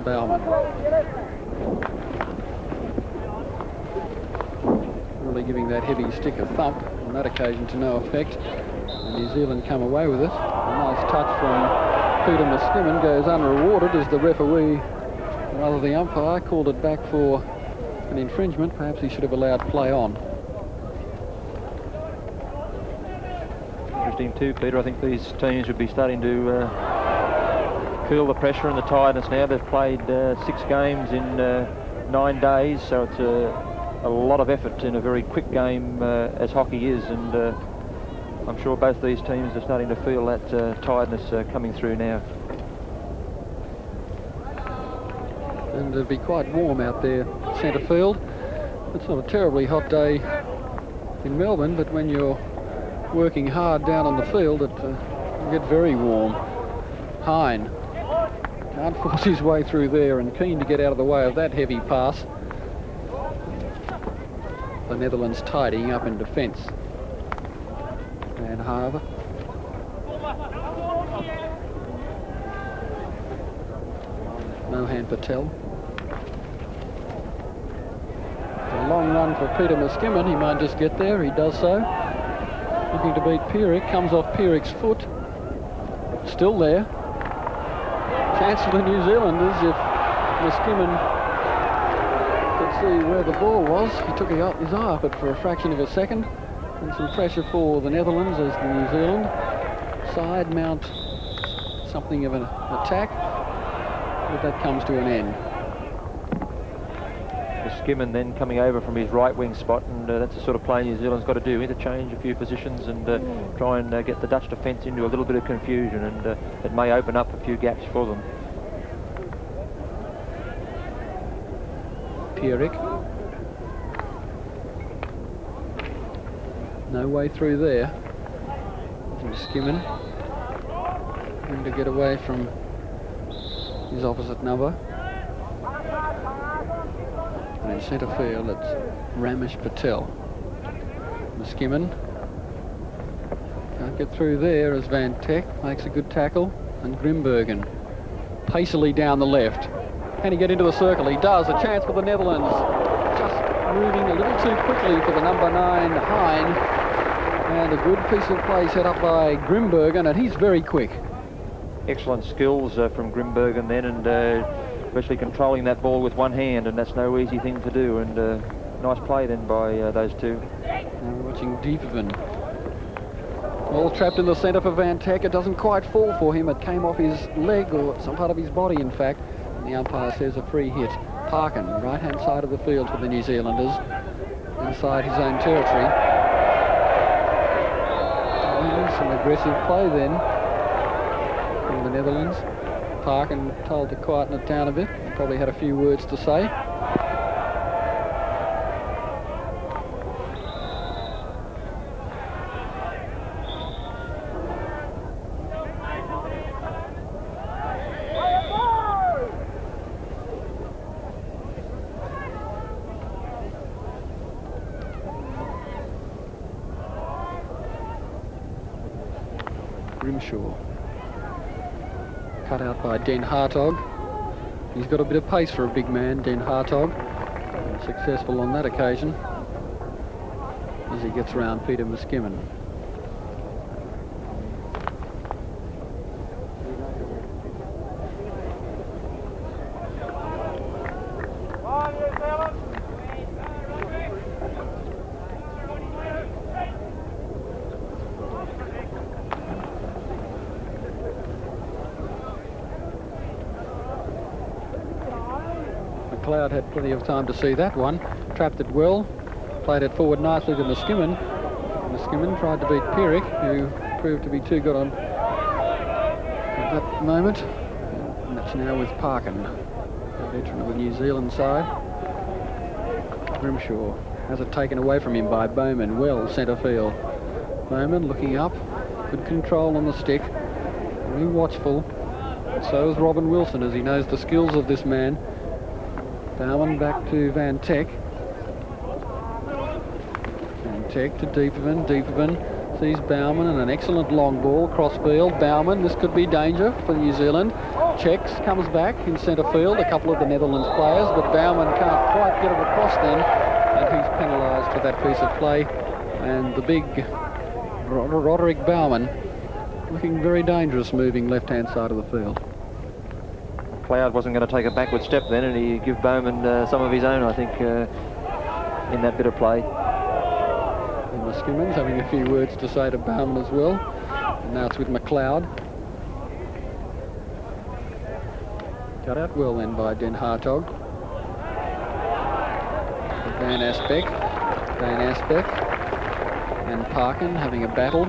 Bauman. Really giving that heavy stick a thump on that occasion to no effect. And New Zealand come away with it. A nice touch from Peter Muskimen goes unrewarded as the referee, rather the umpire, called it back for an infringement. Perhaps he should have allowed play on. Interesting too, Peter. I think these teams should be starting to feel the pressure and the tiredness now. They've played 6 games in 9 days, so it's a lot of effort in a very quick game as hockey is, and I'm sure both these teams are starting to feel that tiredness coming through now. And it'll be quite warm out there centre field. It's not a terribly hot day in Melbourne, but when you're working hard down on the field, it can get very warm. Hine can't force his way through there, and keen to get out of the way of that heavy pass. The Netherlands tidying up in defence. Van Harver. Mohan Patel. A long run for Peter Muskimen. He might just get there. He does so. Looking to beat Pierik. Comes off Pierik's foot. Still there. Chance for the New Zealanders if Muskimen could see where the ball was. He took his eye off it for a fraction of a second. And some pressure for the Netherlands as the New Zealand side mount something of an attack. But that comes to an end. Muskimen then coming over from his right wing spot, and that's the sort of play New Zealand's got to do, interchange a few positions and try and get the Dutch defence into a little bit of confusion, and it may open up a few gaps for them. Pierik. No way through there. Muskimen trying to get away from his opposite number. And in centre field, it's Ramesh Patel. Muskimen can't get through there as Van Teck makes a good tackle, and Grimbergen pacily down the left. Can he get into the circle? He does. A chance for the Netherlands. Just moving a little too quickly for the number 9 Hine. And a good piece of play set up by Grimbergen, and he's very quick. Excellent skills from Grimbergen then, and especially controlling that ball with one hand, and that's no easy thing to do. And nice play then by those two. Now we're watching Dieperman. Ball trapped in the centre for Van Teck. It doesn't quite fall for him. It came off his leg, or some part of his body, in fact. And the umpire says a free hit. Parkin, right-hand side of the field for the New Zealanders, inside his own territory. Some aggressive play then from the Netherlands. Parkin told to quieten it down a bit. He probably had a few words to say. Grimshaw. Cut out by Den Hartog. He's got a bit of pace for a big man, Den Hartog. And successful on that occasion as he gets around Peter Muskimen. McLeod had plenty of time to see that one. Trapped it well, played it forward nicely to Muskimen. Muskimen tried to beat Pierrick, who proved to be too good on at that moment. And that's now with Parkin, a veteran of the New Zealand side. Grimshaw has it taken away from him by Bowman, well centre field. Bowman looking up, good control on the stick, very watchful. So is Robin Wilson, as he knows the skills of this man. Bowman back to Van Teck. Van Teck to Dieperman. Dieperman sees Bowman and an excellent long ball cross field. Bowman, this could be danger for New Zealand. Checks, comes back in centre field. A couple of the Netherlands players, but Bowman can't quite get it across then, and he's penalised for that piece of play. And the big Roderick Bowman looking very dangerous, moving left-hand side of the field. Cloud wasn't going to take a backward step then, and he give Bowman some of his own, I think, in that bit of play. And Muskimen's having a few words to say to Bowman as well. And now it's with McLeod. Cut out well then by Den Hartog. Van Asbeck. Van Asbeck and Parkin having a battle.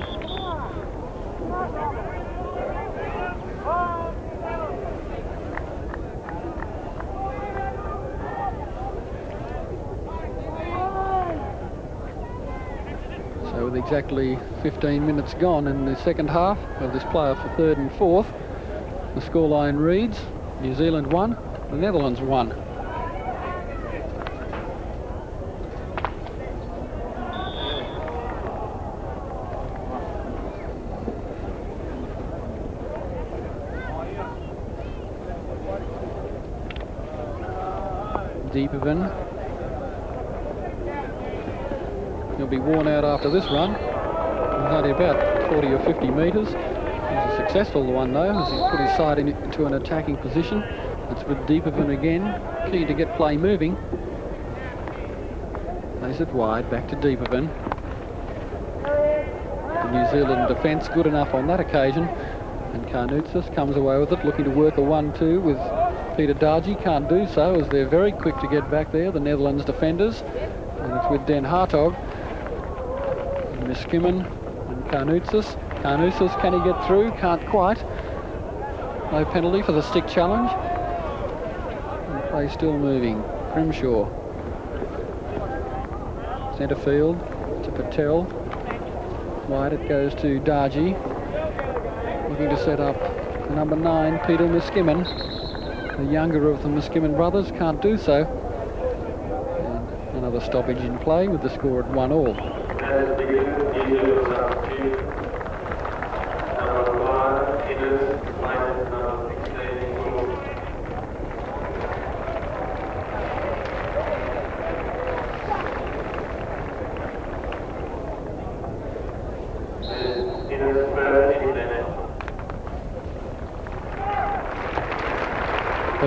With exactly 15 minutes gone in the second half of this play for third and fourth, the scoreline reads New Zealand 1, the Netherlands 1. Dieperman. He'll be worn out after this run. Only about 40 or 50 metres. It was a successful one though, as he put his side into an attacking position. It's with Dieperman again, keen to get play moving. Plays it wide, back to Dieperman. The New Zealand defence good enough on that occasion. And Carnoutsis comes away with it, looking to work a 1-2 with Peter Dargy. Can't do so, as they're very quick to get back there, the Netherlands defenders. And it's with Den Hartog. Muskimen and Carnoutsis. Carnoutsis, can he get through? Can't quite. No penalty for the stick challenge. And play still moving. Grimshaw. Centre field to Patel. Wide it goes to Dargy. Looking to set up number 9, Peter Muskimen. The younger of the Muskimen brothers, can't do so. And another stoppage in play with the score at 1-1.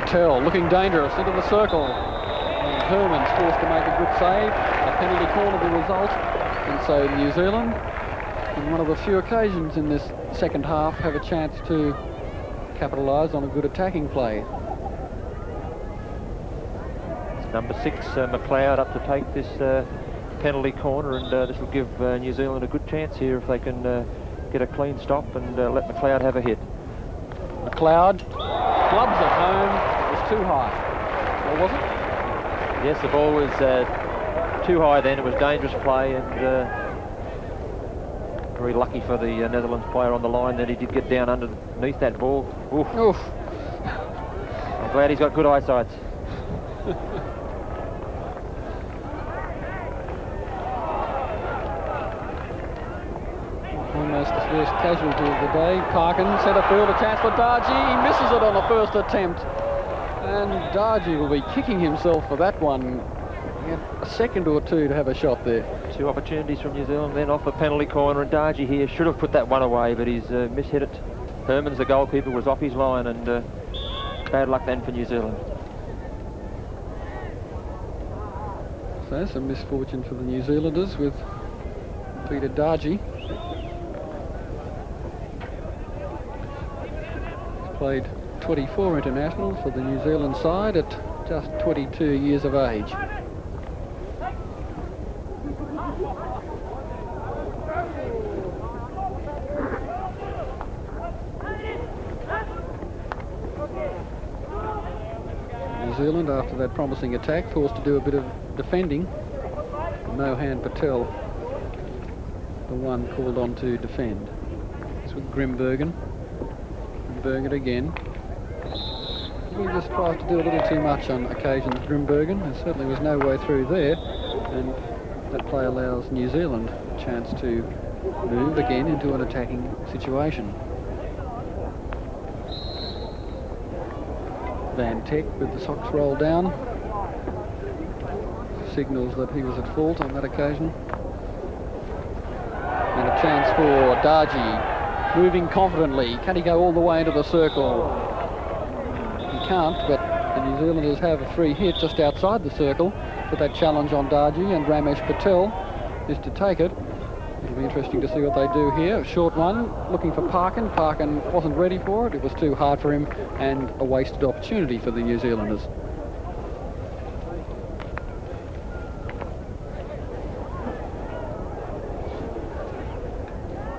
Patel looking dangerous into the circle. And Herman's forced to make a good save. A penalty corner the result. And so New Zealand, in one of the few occasions in this second half, have a chance to capitalise on a good attacking play. It's number 6, McLeod, up to take this penalty corner, and this will give New Zealand a good chance here if they can get a clean stop and let McLeod have a hit. McLeod clubs it home. It was too high. Or was it? Yes, the ball was too high then. It was dangerous play, and very lucky for the Netherlands player on the line that he did get down underneath that ball. Oof. Oof. I'm glad he's got good eyesight. Almost the first casualty of the day. Parkin, centre field, a chance for Darji. He misses it on the first attempt. And Darji will be kicking himself for that one. He had a second or two to have a shot there. 2 opportunities from New Zealand then off the penalty corner, and Darji here should have put that one away, but he's mishit it. Herman's, the goalkeeper, was off his line, and bad luck then for New Zealand. So some misfortune for the New Zealanders with Peter Darji. He's played 24 internationals for the New Zealand side at just 22 years of age. New Zealand, after that promising attack, forced to do a bit of defending. Mohan Patel, the one called on to defend. It's with Grimbergen. Grimbergen again. He just tries to do a little too much on occasions, Grimbergen. There certainly was no way through there, and that play allows New Zealand a chance to move again into an attacking situation. Van Teck with the socks rolled down signals that he was at fault on that occasion. And a chance for Darji, moving confidently. Can he go all the way into the circle? He can't, but the New Zealanders have a free hit just outside the circle. Put that challenge on Darji, and Ramesh Patel is to take it. It'll be interesting to see what they do here. A short one, looking for Parkin. Parkin wasn't ready for it. It was too hard for him, and a wasted opportunity for the New Zealanders.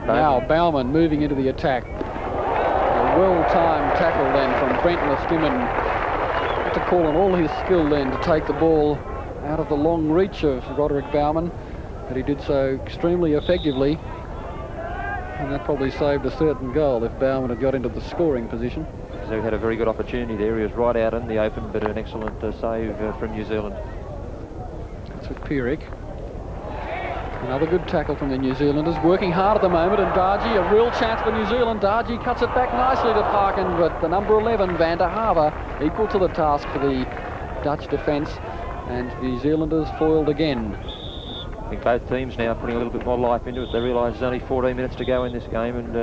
Now Baumann moving into the attack. A well-timed tackle then from Brent Stimmen. Had to call on all his skill then to take the ball out of the long reach of Roderick Baumann. But he did so extremely effectively, and that probably saved a certain goal if Baumann had got into the scoring position. So he had a very good opportunity there. He was right out in the open, but an excellent save from New Zealand. That's with Pierik. Another good tackle from the New Zealanders, working hard at the moment, and Darji, a real chance for New Zealand. Darji cuts it back nicely to Parkin, but the number 11, Van der Haver, equal to the task for the Dutch defence, and New Zealanders foiled again. I think both teams now putting a little bit more life into it. They realise there's only 14 minutes to go in this game, and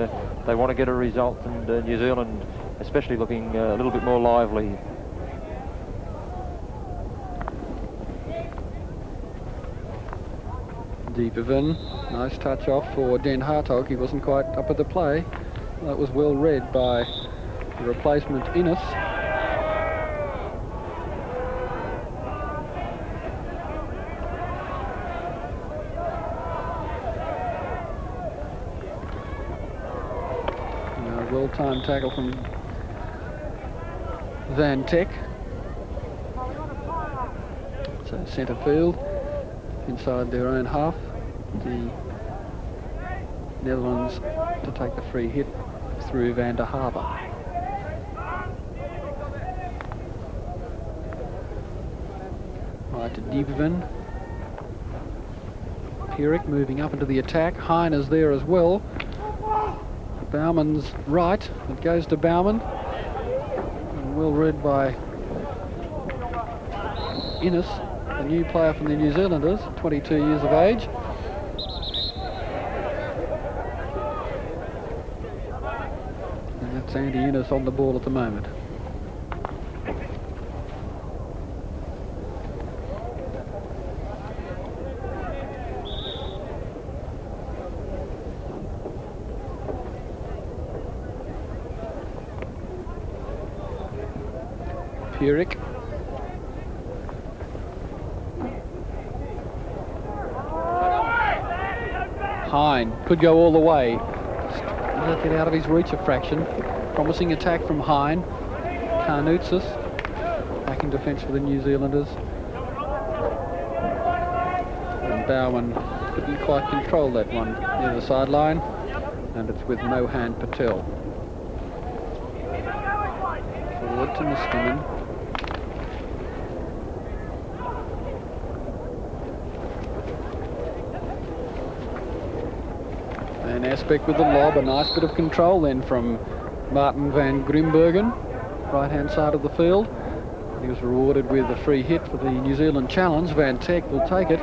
they want to get a result, and New Zealand especially looking a little bit more lively. Deepervin, nice touch off for Den Hartog. He wasn't quite up at the play. That was well read by the replacement Innes. Well-timed tackle from Van Teck. So centre field, inside their own half. The Netherlands to take the free hit through Van der Haver. Right to Deepervin. Pierik moving up into the attack. Hein is there as well. Baumann's right. It goes to Baumann. And well read by Innes, the new player from the New Zealanders, 22 years of age. And that's Andy Innes on the ball at the moment. Pierik. Hine could go all the way. Just get out of his reach a fraction. Promising attack from Hine. Carnoutsis back in defence for the New Zealanders. And Bowman couldn't quite control that one near the sideline. And it's with Mohan Patel. Forward to Niskanen. And Aspect with the lob, a nice bit of control then from Martin van Grimbergen, right-hand side of the field. He was rewarded with a free hit for the New Zealand challenge. Van Teck will take it.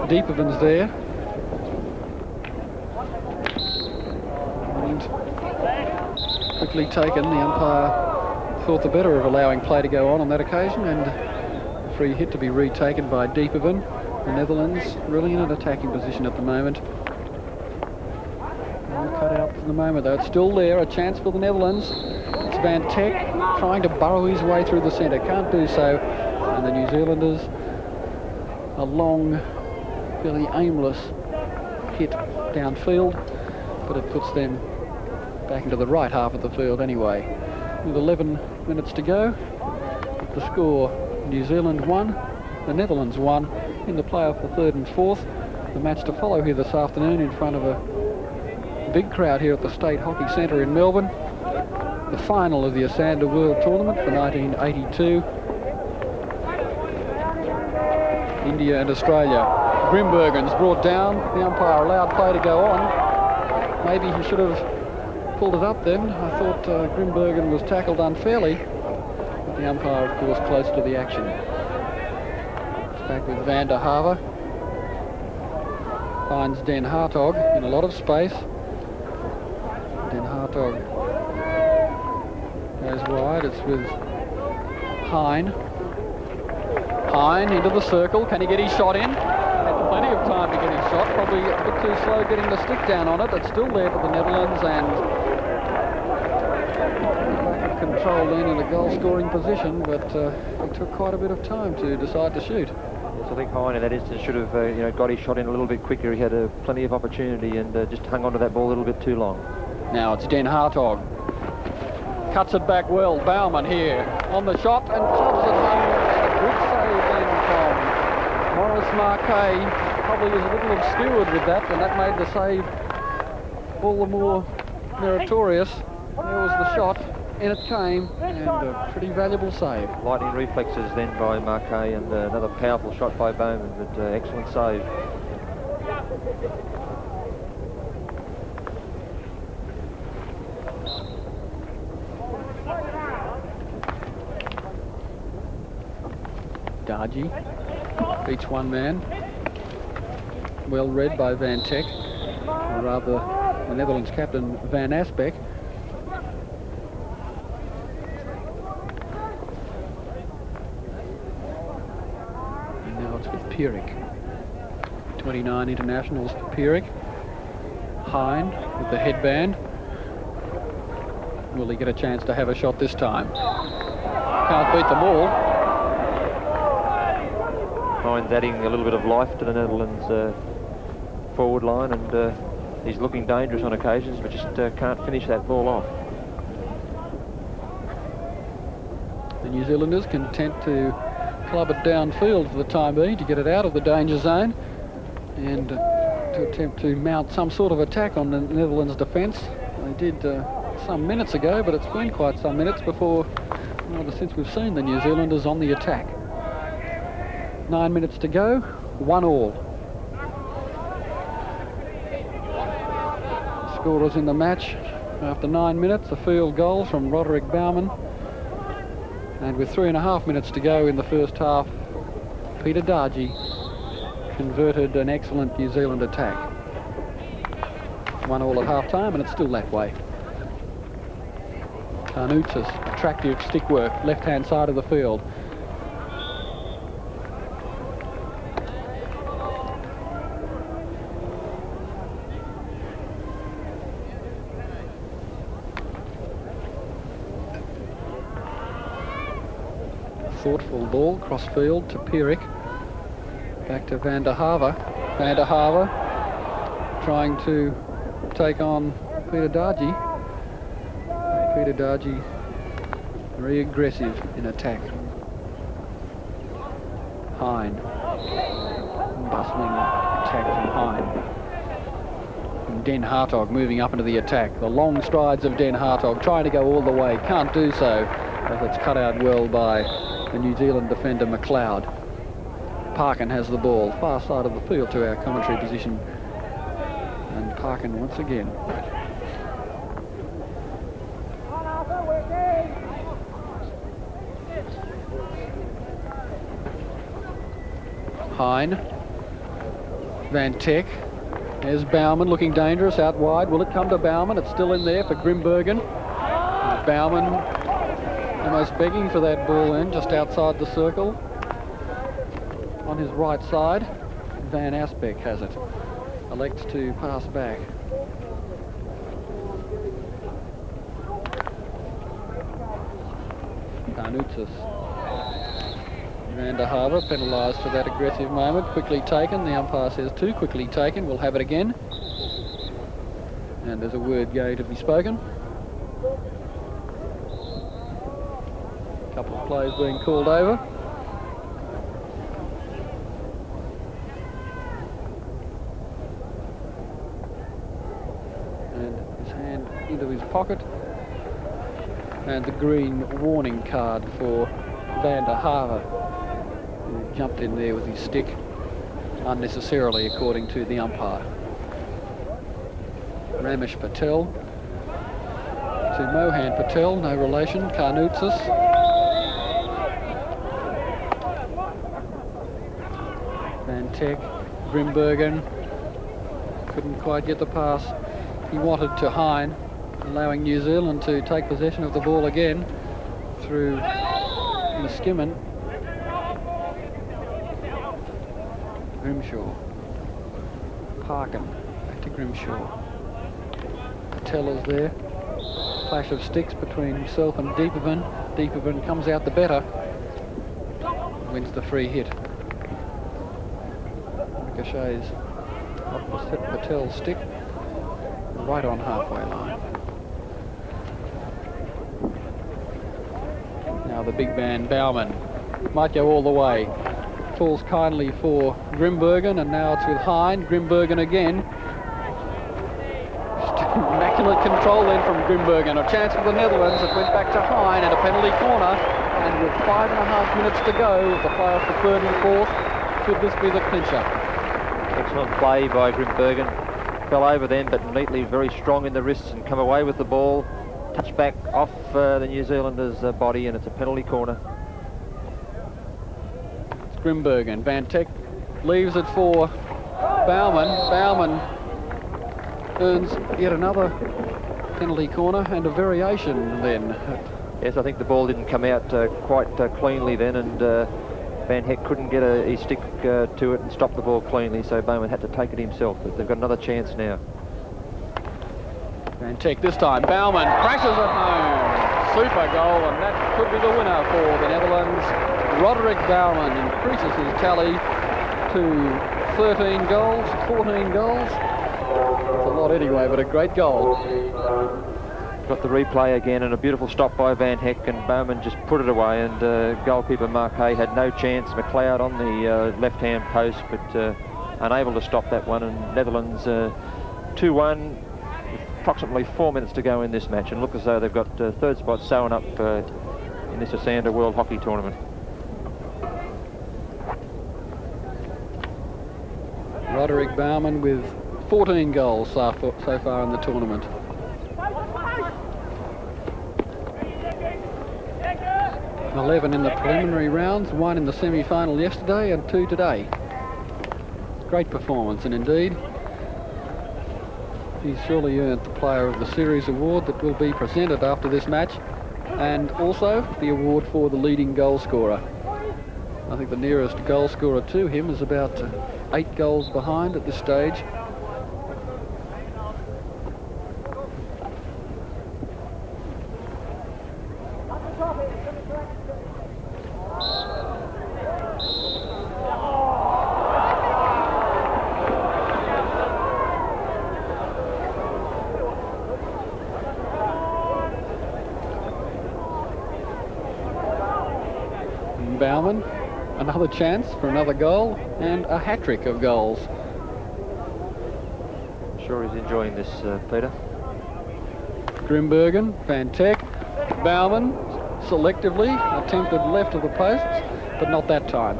Deeperman's there. And quickly taken. The umpire thought the better of allowing play to go on that occasion, and a free hit to be retaken by Deeperman. The Netherlands really in an attacking position at the moment. Cut out for the moment though. It's still there, a chance for the Netherlands. It's Van Teck trying to burrow his way through the centre, can't do so, and the New Zealanders a long, fairly aimless hit downfield, but it puts them back into the right half of the field anyway. With 11 minutes to go, the score: New Zealand 1, the Netherlands 1 in the playoff for 3rd and 4th. The match to follow here this afternoon in front of a big crowd here at the State Hockey Centre in Melbourne. The final of the Esanda World Tournament for 1982. India and Australia. Grimbergen's brought down. The umpire allowed play to go on. Maybe he should have pulled it up then. I thought Grimbergen was tackled unfairly. But the umpire, of course, close to the action. It's back with Van der Haver. Finds Den Hartog in a lot of space. Den Hartog goes wide. It's with Hine. Hine into the circle. Can he get his shot in? Had plenty of time to get his shot. Probably a bit too slow getting the stick down on it. It's still there for the Netherlands, and lack of control then in a goal-scoring position, but it took quite a bit of time to decide to shoot. Yes, I think Hine in that instance should have got his shot in a little bit quicker. He had plenty of opportunity and just hung on to that ball a little bit too long. Now it's Den Hartog. Cuts it back well. Bowman here on the shot and clubs it home. A good save then from Maurice Marquet. Probably was a little obscured with that, and that made the save all the more meritorious. There was the shot, and it came, and a pretty valuable save. Lightning reflexes then by Marquet, and another powerful shot by Bowman, but excellent save. Dargy beats one man. Well read by Van Teck, or rather the Netherlands captain Van Aspect. And now it's with Pierik. 29 internationals for Pierik. Hine with the headband. Will he get a chance to have a shot this time? Can't beat them all. Hine's adding a little bit of life to the Netherlands forward line, and he's looking dangerous on occasions, but just can't finish that ball off. The New Zealanders content to club it downfield for the time being to get it out of the danger zone and to attempt to mount some sort of attack on the Netherlands defence. They did some minutes ago, but it's been quite some minutes before, well, since we've seen the New Zealanders on the attack. 9 minutes to go, 1-1. Scorers in the match after 9 minutes, a field goal from Roderick Bowman. And with 3.5 minutes to go in the first half, Peter Dargy converted an excellent New Zealand attack. 1-1 at half-time, and it's still that way. Carnoutsis, attractive stick work, left-hand side of the field. thoughtful ball, cross field to Pierik. Back to Van der Haver. Van der Haver trying to take on Peter Dargy. Peter Dargy very aggressive in attack. Hine. Bustling attack from Hine. And Den Hartog moving up into the attack. The long strides of Den Hartog trying to go all the way. Can't do so as it's cut out well by the New Zealand defender McLeod. Parkin has the ball, far side of the field to our commentary position. And Parkin once again. Hine. Van Teck. There's Bauman looking dangerous out wide. Will it come to Bauman? It's still in there for Grimbergen. Bauman almost begging for that ball in, just outside the circle. On his right side, Van Asbeck has it. Elects to pass back. Carnoutzis. Van der Haver penalised for that aggressive moment. Quickly taken. The umpire says too quickly taken. We'll have it again. And there's a word going to be spoken. A couple of plays being called over. And his hand into his pocket. And the green warning card for Van der Haver, who jumped in there with his stick unnecessarily, according to the umpire. Ramesh Patel to Mohan Patel, no relation. Carnoutzis. Van Teck, Grimbergen couldn't quite get the pass he wanted to Hine, allowing New Zealand to take possession of the ball again through Miskimen. Grimshaw. Parkin. Back to Grimshaw. Patel is there. Clash of sticks between himself and Deeperman. Deeperman comes out the better. Wins the free hit. Ricochets opposite Patel's stick. Right on halfway line. Now the big man Bauman might go all the way. Falls kindly for Grimbergen, and now it's with Hine. Grimbergen again. Immaculate control then from Grimbergen. A chance for the Netherlands. It went back to Hine at a penalty corner, and with 5.5 minutes to go, the play off the third and fourth, should this be the clincher? Excellent play by Grimbergen. Fell over then, but neatly, very strong in the wrists and come away with the ball. Touch back off the New Zealander's body, and it's a penalty corner. It's Grimbergen. Van Teck leaves it for Bauman. Bauman earns yet another penalty corner and a variation then. Yes, I think the ball didn't come out quite cleanly then, and Van Heck couldn't get his stick to it and stop the ball cleanly, so Bowman had to take it himself, but they've got another chance now. Van Teck this time. Bauman crashes it home. Super goal, and that could be the winner for the Netherlands. Roderick Bauman increases his tally to 13 goals, 14 goals. That's a lot anyway, but a great goal. Got the replay again, and a beautiful stop by Van Heck, and Bowman just put it away, and goalkeeper Mark Hay had no chance. McLeod on the left-hand post, but unable to stop that one, and Netherlands 2-1, with approximately 4 minutes to go in this match, and look as though they've got third spot sewn up in this Esanda World Hockey Tournament. Roderick Bauman with 14 goals so far in the tournament. And 11 in the preliminary rounds, 1 in the semi-final yesterday and 2 today. Great performance, and indeed he's surely earned the Player of the Series award that will be presented after this match, and also the award for the leading goal scorer. I think the nearest goal scorer to him is about 8 goals behind at this stage. Bauman. Another chance for another goal and a hat-trick of goals. Sure he's enjoying this, Peter. Grimbergen, Van Teck, Bauman selectively attempted left of the posts, but not that time.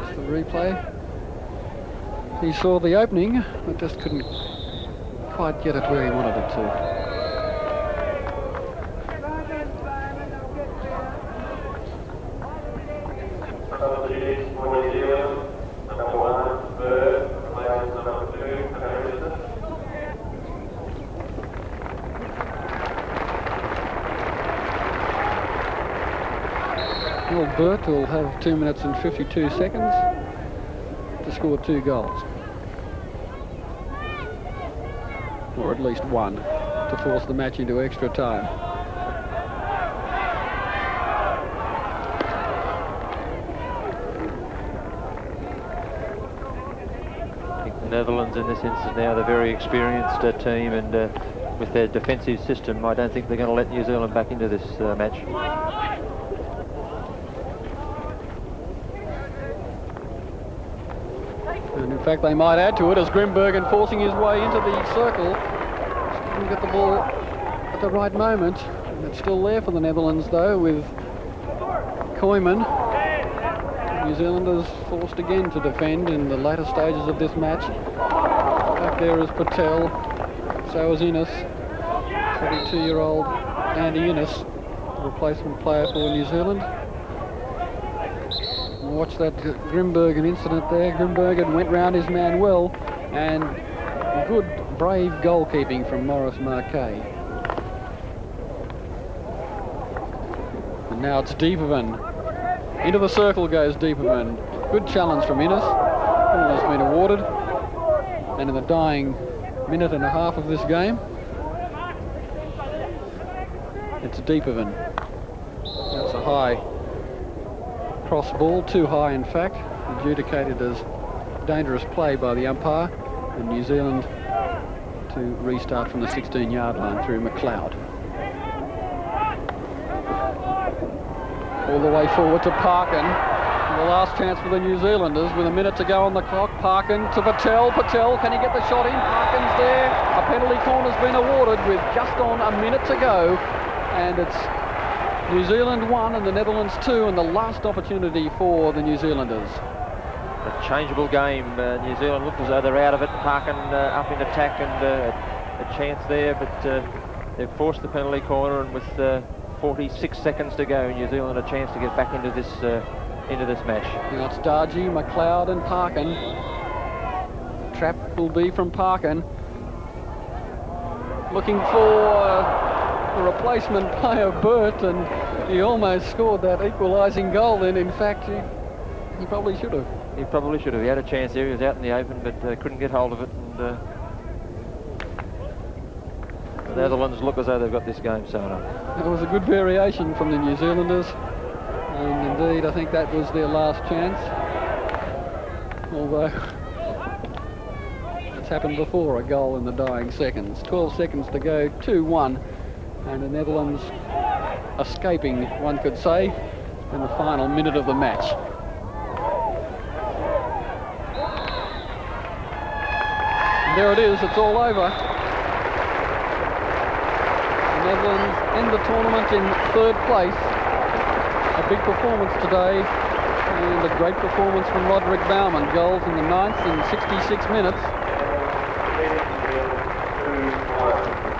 It's the replay. He saw the opening, but just couldn't quite get it where he wanted it to. Well, Burt will have 2 minutes and 52 seconds to score 2 goals. Or at least one, to force the match into extra time. I think the Netherlands in this instance now, they're a very experienced team, and with their defensive system, I don't think they're going to let New Zealand back into this match. And in fact, they might add to it as Grimbergen forcing his way into the circle. Just didn't get the ball at the right moment. And it's still there for the Netherlands, though, with Koyman. New Zealanders forced again to defend in the later stages of this match. Back there is Patel. So is Innes. 32-year-old Andy Innes, replacement player for New Zealand. Watch that Grimbergen incident there. Grimbergen went round his man well, and good, brave goalkeeping from Maurice Marquet. And now it's Dieperman. Into the circle goes Dieperman. Good challenge from Innes. Has been awarded. And in the dying minute and a half of this game, it's Dieperman. That's a high cross ball, too high in fact, adjudicated as dangerous play by the umpire, and New Zealand to restart from the 16-yard line through McLeod. All the way forward to Parkin. The last chance for the New Zealanders with a minute to go on the clock. Parkin to Patel. Patel, can he get the shot in? Parkin's there. A penalty corner's been awarded with just on a minute to go, and it's New Zealand 1 and the Netherlands 2, and the last opportunity for the New Zealanders. A changeable game. New Zealand look as though they're out of it. Parkin up in attack, and a chance there, but they've forced the penalty corner, and with 46 seconds to go, New Zealand a chance to get back into this match. Now it's Dargy, McLeod and Parkin. The trap will be from Parkin. Looking for the replacement player Burt, and he almost scored that equalising goal then. In fact, he probably should have. He probably should have. He had a chance there. He was out in the open, but couldn't get hold of it. And the Netherlands look as though they've got this game sewn up. It was a good variation from the New Zealanders, and indeed I think that was their last chance. Although it's happened before, a goal in the dying seconds. 12 seconds to go, 2-1. And the Netherlands escaping, one could say, in the final minute of the match. And there it is, it's all over. The Netherlands end the tournament in 3rd place. A big performance today, and a great performance from Roderick Bauman. Goals in the 9th and 66 minutes.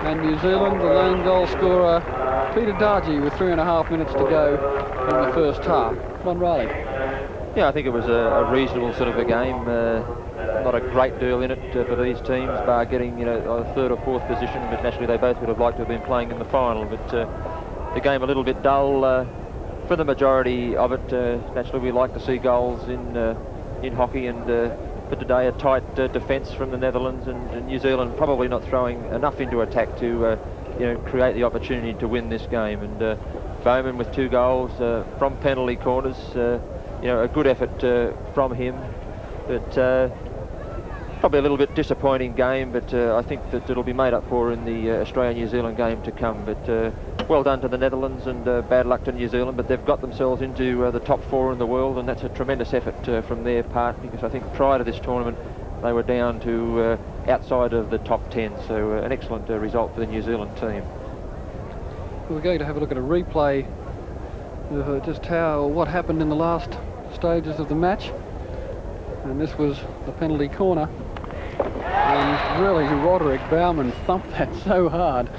And New Zealand, the lone goal scorer, Peter Dargy, with 3.5 minutes to go in the first half. Ron Riley. Yeah, I think it was a reasonable sort of a game. Not a great deal in it for these teams, bar getting a 3rd or 4th position, but naturally they both would have liked to have been playing in the final. But the game a little bit dull for the majority of it. Naturally we like to see goals in hockey, and for today a tight defence from the Netherlands, and New Zealand probably not throwing enough into attack to create the opportunity to win this game. And Bowman with 2 goals from penalty corners, a good effort from him, but probably a little bit disappointing game, but I think that it'll be made up for in the Australia-New Zealand game to come. But well done to the Netherlands and bad luck to New Zealand, but they've got themselves into the top 4 in the world, and that's a tremendous effort from their part, because I think prior to this tournament they were down to outside of the top 10, so an excellent result for the New Zealand team. We're going to have a look at a replay of just what happened in the last stages of the match, and this was the penalty corner, and really Roderick Baumann thumped that so hard.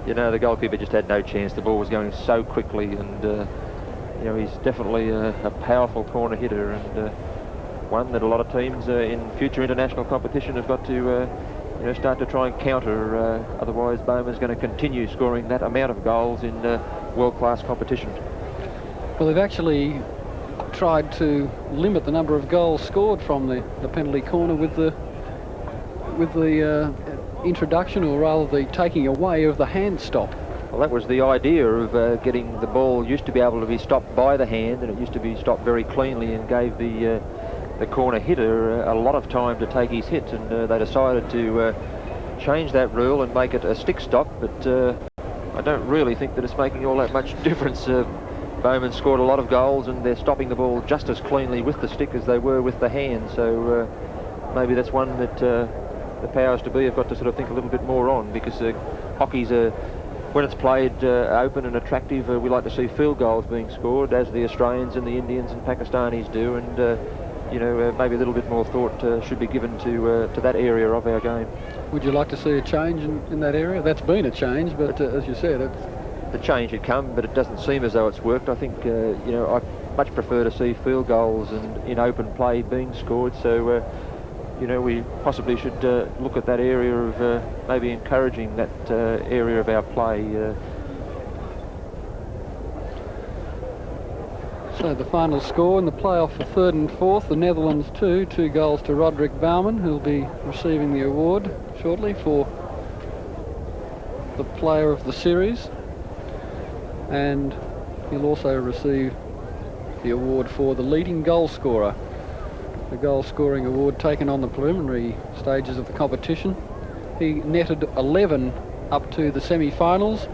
You know, the goalkeeper just had no chance. The ball was going so quickly, and you know, he's definitely a powerful corner hitter, and one that a lot of teams in future international competition have got to you know, start to try and counter. Otherwise, Bowman's going to continue scoring that amount of goals in world-class competition. Well, they've actually tried to limit the number of goals scored from the penalty corner with the introduction, or rather the taking away of the hand stop. Well, that was the idea of getting the ball used to be able to be stopped by the hand, and it used to be stopped very cleanly, and gave the corner hitter a lot of time to take his hit, and they decided to change that rule and make it a stick stop, but I don't really think that it's making all that much difference. Bowman scored a lot of goals, and they're stopping the ball just as cleanly with the stick as they were with the hand, so maybe that's one that the powers to be have got to sort of think a little bit more on, because hockey's when it's played open and attractive, we like to see field goals being scored, as the Australians and the Indians and Pakistanis do, and you know, maybe a little bit more thought should be given to that area of our game. Would you like to see a change in that area? That's been a change, but as you said, the change had come, but it doesn't seem as though it's worked. I think you know, I much prefer to see field goals and in open play being scored, so you know, we possibly should look at that area of maybe encouraging that area of our play. So the final score in the playoff for third and fourth, the Netherlands 2 goals to Roderick Baumann, who'll be receiving the award shortly for the player of the series, and he'll also receive the award for the leading goal scorer, the goal scoring award taken on the preliminary stages of the competition. He netted 11 up to the semi-finals,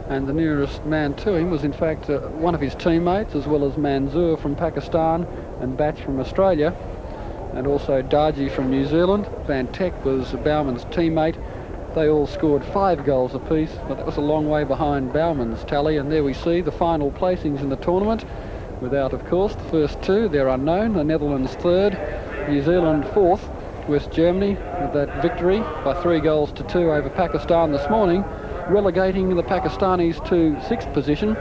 and the nearest man to him was in fact one of his teammates, as well as Manzoor from Pakistan and Batch from Australia, and also Darji from New Zealand. Van Teck was Bowman's teammate. They all scored 5 goals apiece, but that was a long way behind Bowman's tally, and there we see the final placings in the tournament, without, of course, the first 2. They're unknown. The Netherlands 3rd, New Zealand 4th, West Germany with that victory by 3 goals to 2 over Pakistan this morning, relegating the Pakistanis to 6th position.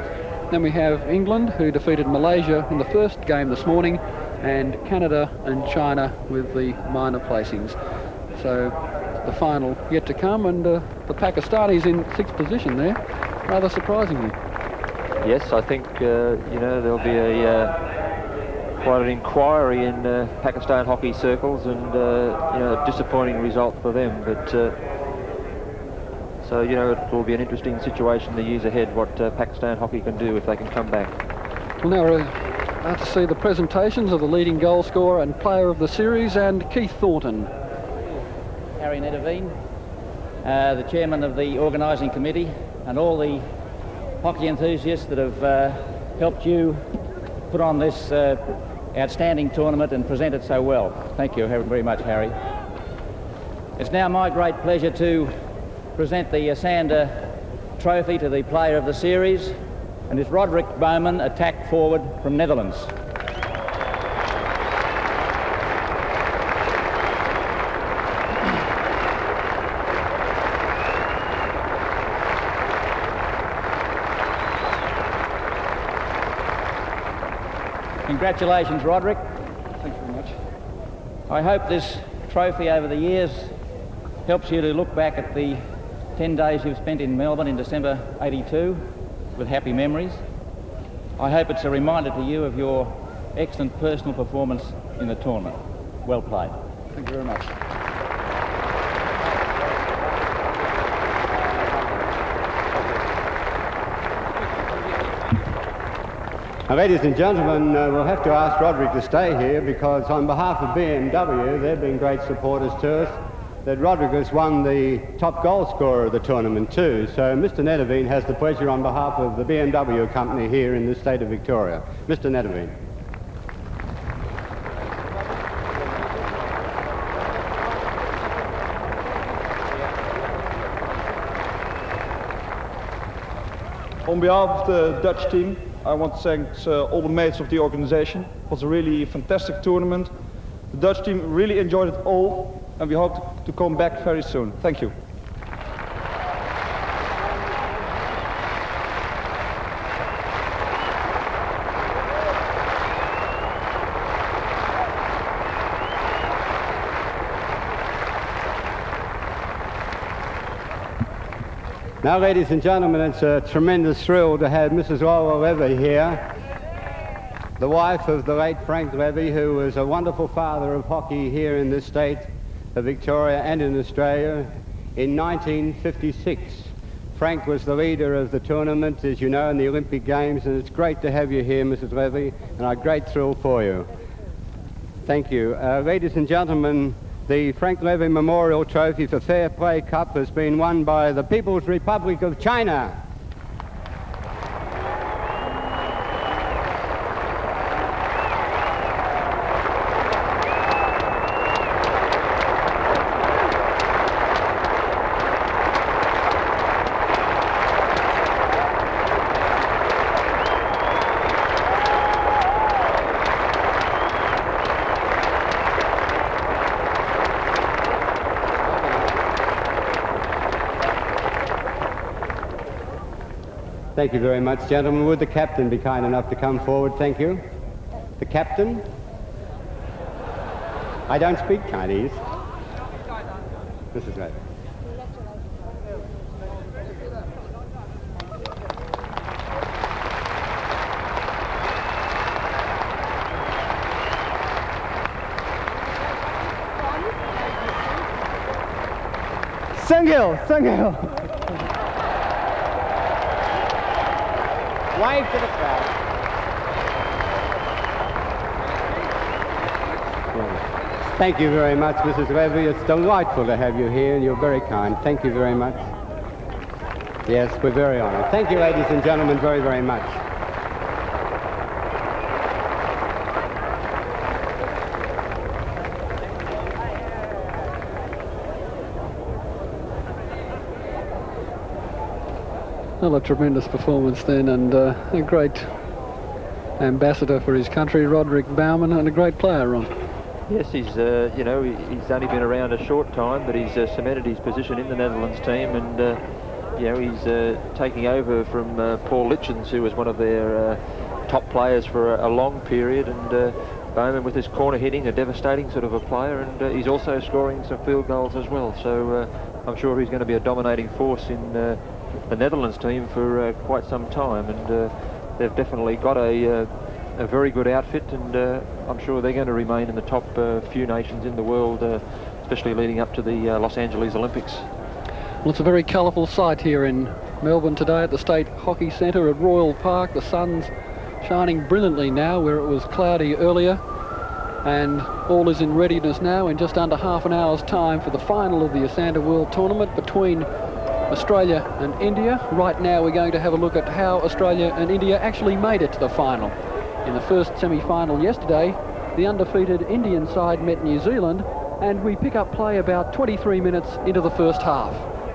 Then we have England, who defeated Malaysia in the first game this morning, and Canada and China with the minor placings. So the final yet to come, and the Pakistanis in 6th position there, rather surprisingly. Yes, I think you know, there'll be quite an inquiry in Pakistan hockey circles, and you know, a disappointing result for them, but so, you know, it will be an interesting situation in the years ahead, what Pakistan hockey can do if they can come back. Well, now we're about to see the presentations of the leading goal scorer and player of the series, and Keith Thornton. Harry Nedavine, the chairman of the organising committee, and all the hockey enthusiasts that have helped you put on this outstanding tournament and present it so well. Thank you very much, Harry. It's now my great pleasure to present the Esanda trophy to the player of the series, and it's Roderick Baumann, attack forward from Netherlands. Congratulations, Roderick. Thanks very much. I hope this trophy over the years helps you to look back at the 10 days you've spent in Melbourne in December '82 with happy memories. I hope it's a reminder to you of your excellent personal performance in the tournament. Well played. Thank you very much. Now, ladies and gentlemen, we'll have to ask Roderick to stay here, because on behalf of BMW, they've been great supporters to us. that Rodriguez won the top goal scorer of the tournament too. So Mr. Netterveen has the pleasure on behalf of the BMW company here in the state of Victoria. Mr. Netterveen. On behalf of the Dutch team, I want to thank all the mates of the organization. It was a really fantastic tournament. The Dutch team really enjoyed it all, and we hope to come back very soon. Thank you. Now, ladies and gentlemen, it's a tremendous thrill to have Mrs. Laura Levy here, the wife of the late Frank Levy, who was a wonderful father of hockey here in this state of Victoria and in Australia in 1956. Frank was the leader of the tournament, as you know, in the Olympic Games, and it's great to have you here, Mrs. Levy, and a great thrill for you. Thank you. Ladies and gentlemen, the Frank Levy Memorial Trophy for Fair Play Cup has been won by the People's Republic of China. Thank you very much, gentlemen. Would the captain be kind enough to come forward? Thank you. The captain? I don't speak Chinese. This is right. Thank you, thank you. Wave to the crowd. Thank you very much, Mrs. Levy. It's delightful to have you here, and you're very kind. Thank you very much. Yes, we're very honored. Thank you, ladies and gentlemen, very, very much. Well, a tremendous performance then, and a great ambassador for his country, Roderick Baumann, and a great player, Ron. Yes, he's you know, he's only been around a short time, but he's cemented his position in the Netherlands team, and you know, he's taking over from Paul Litchens, who was one of their top players for a long period, and Baumann, with his corner hitting, a devastating sort of a player, and he's also scoring some field goals as well. So I'm sure he's going to be a dominating force in the Netherlands team for quite some time, and they've definitely got a very good outfit, and I'm sure they're going to remain in the top few nations in the world, especially leading up to the Los Angeles Olympics. Well, it's a very colourful sight here in Melbourne today at the State Hockey Centre at Royal Park. The sun's shining brilliantly now where it was cloudy earlier, and all is in readiness now in just under half an hour's time for the final of the Esanda World Tournament between Australia and India. Right now we're going to have a look at how Australia and India actually made it to the final. In the first semi-final yesterday, the undefeated Indian side met New Zealand, and we pick up play about 23 minutes into the first half.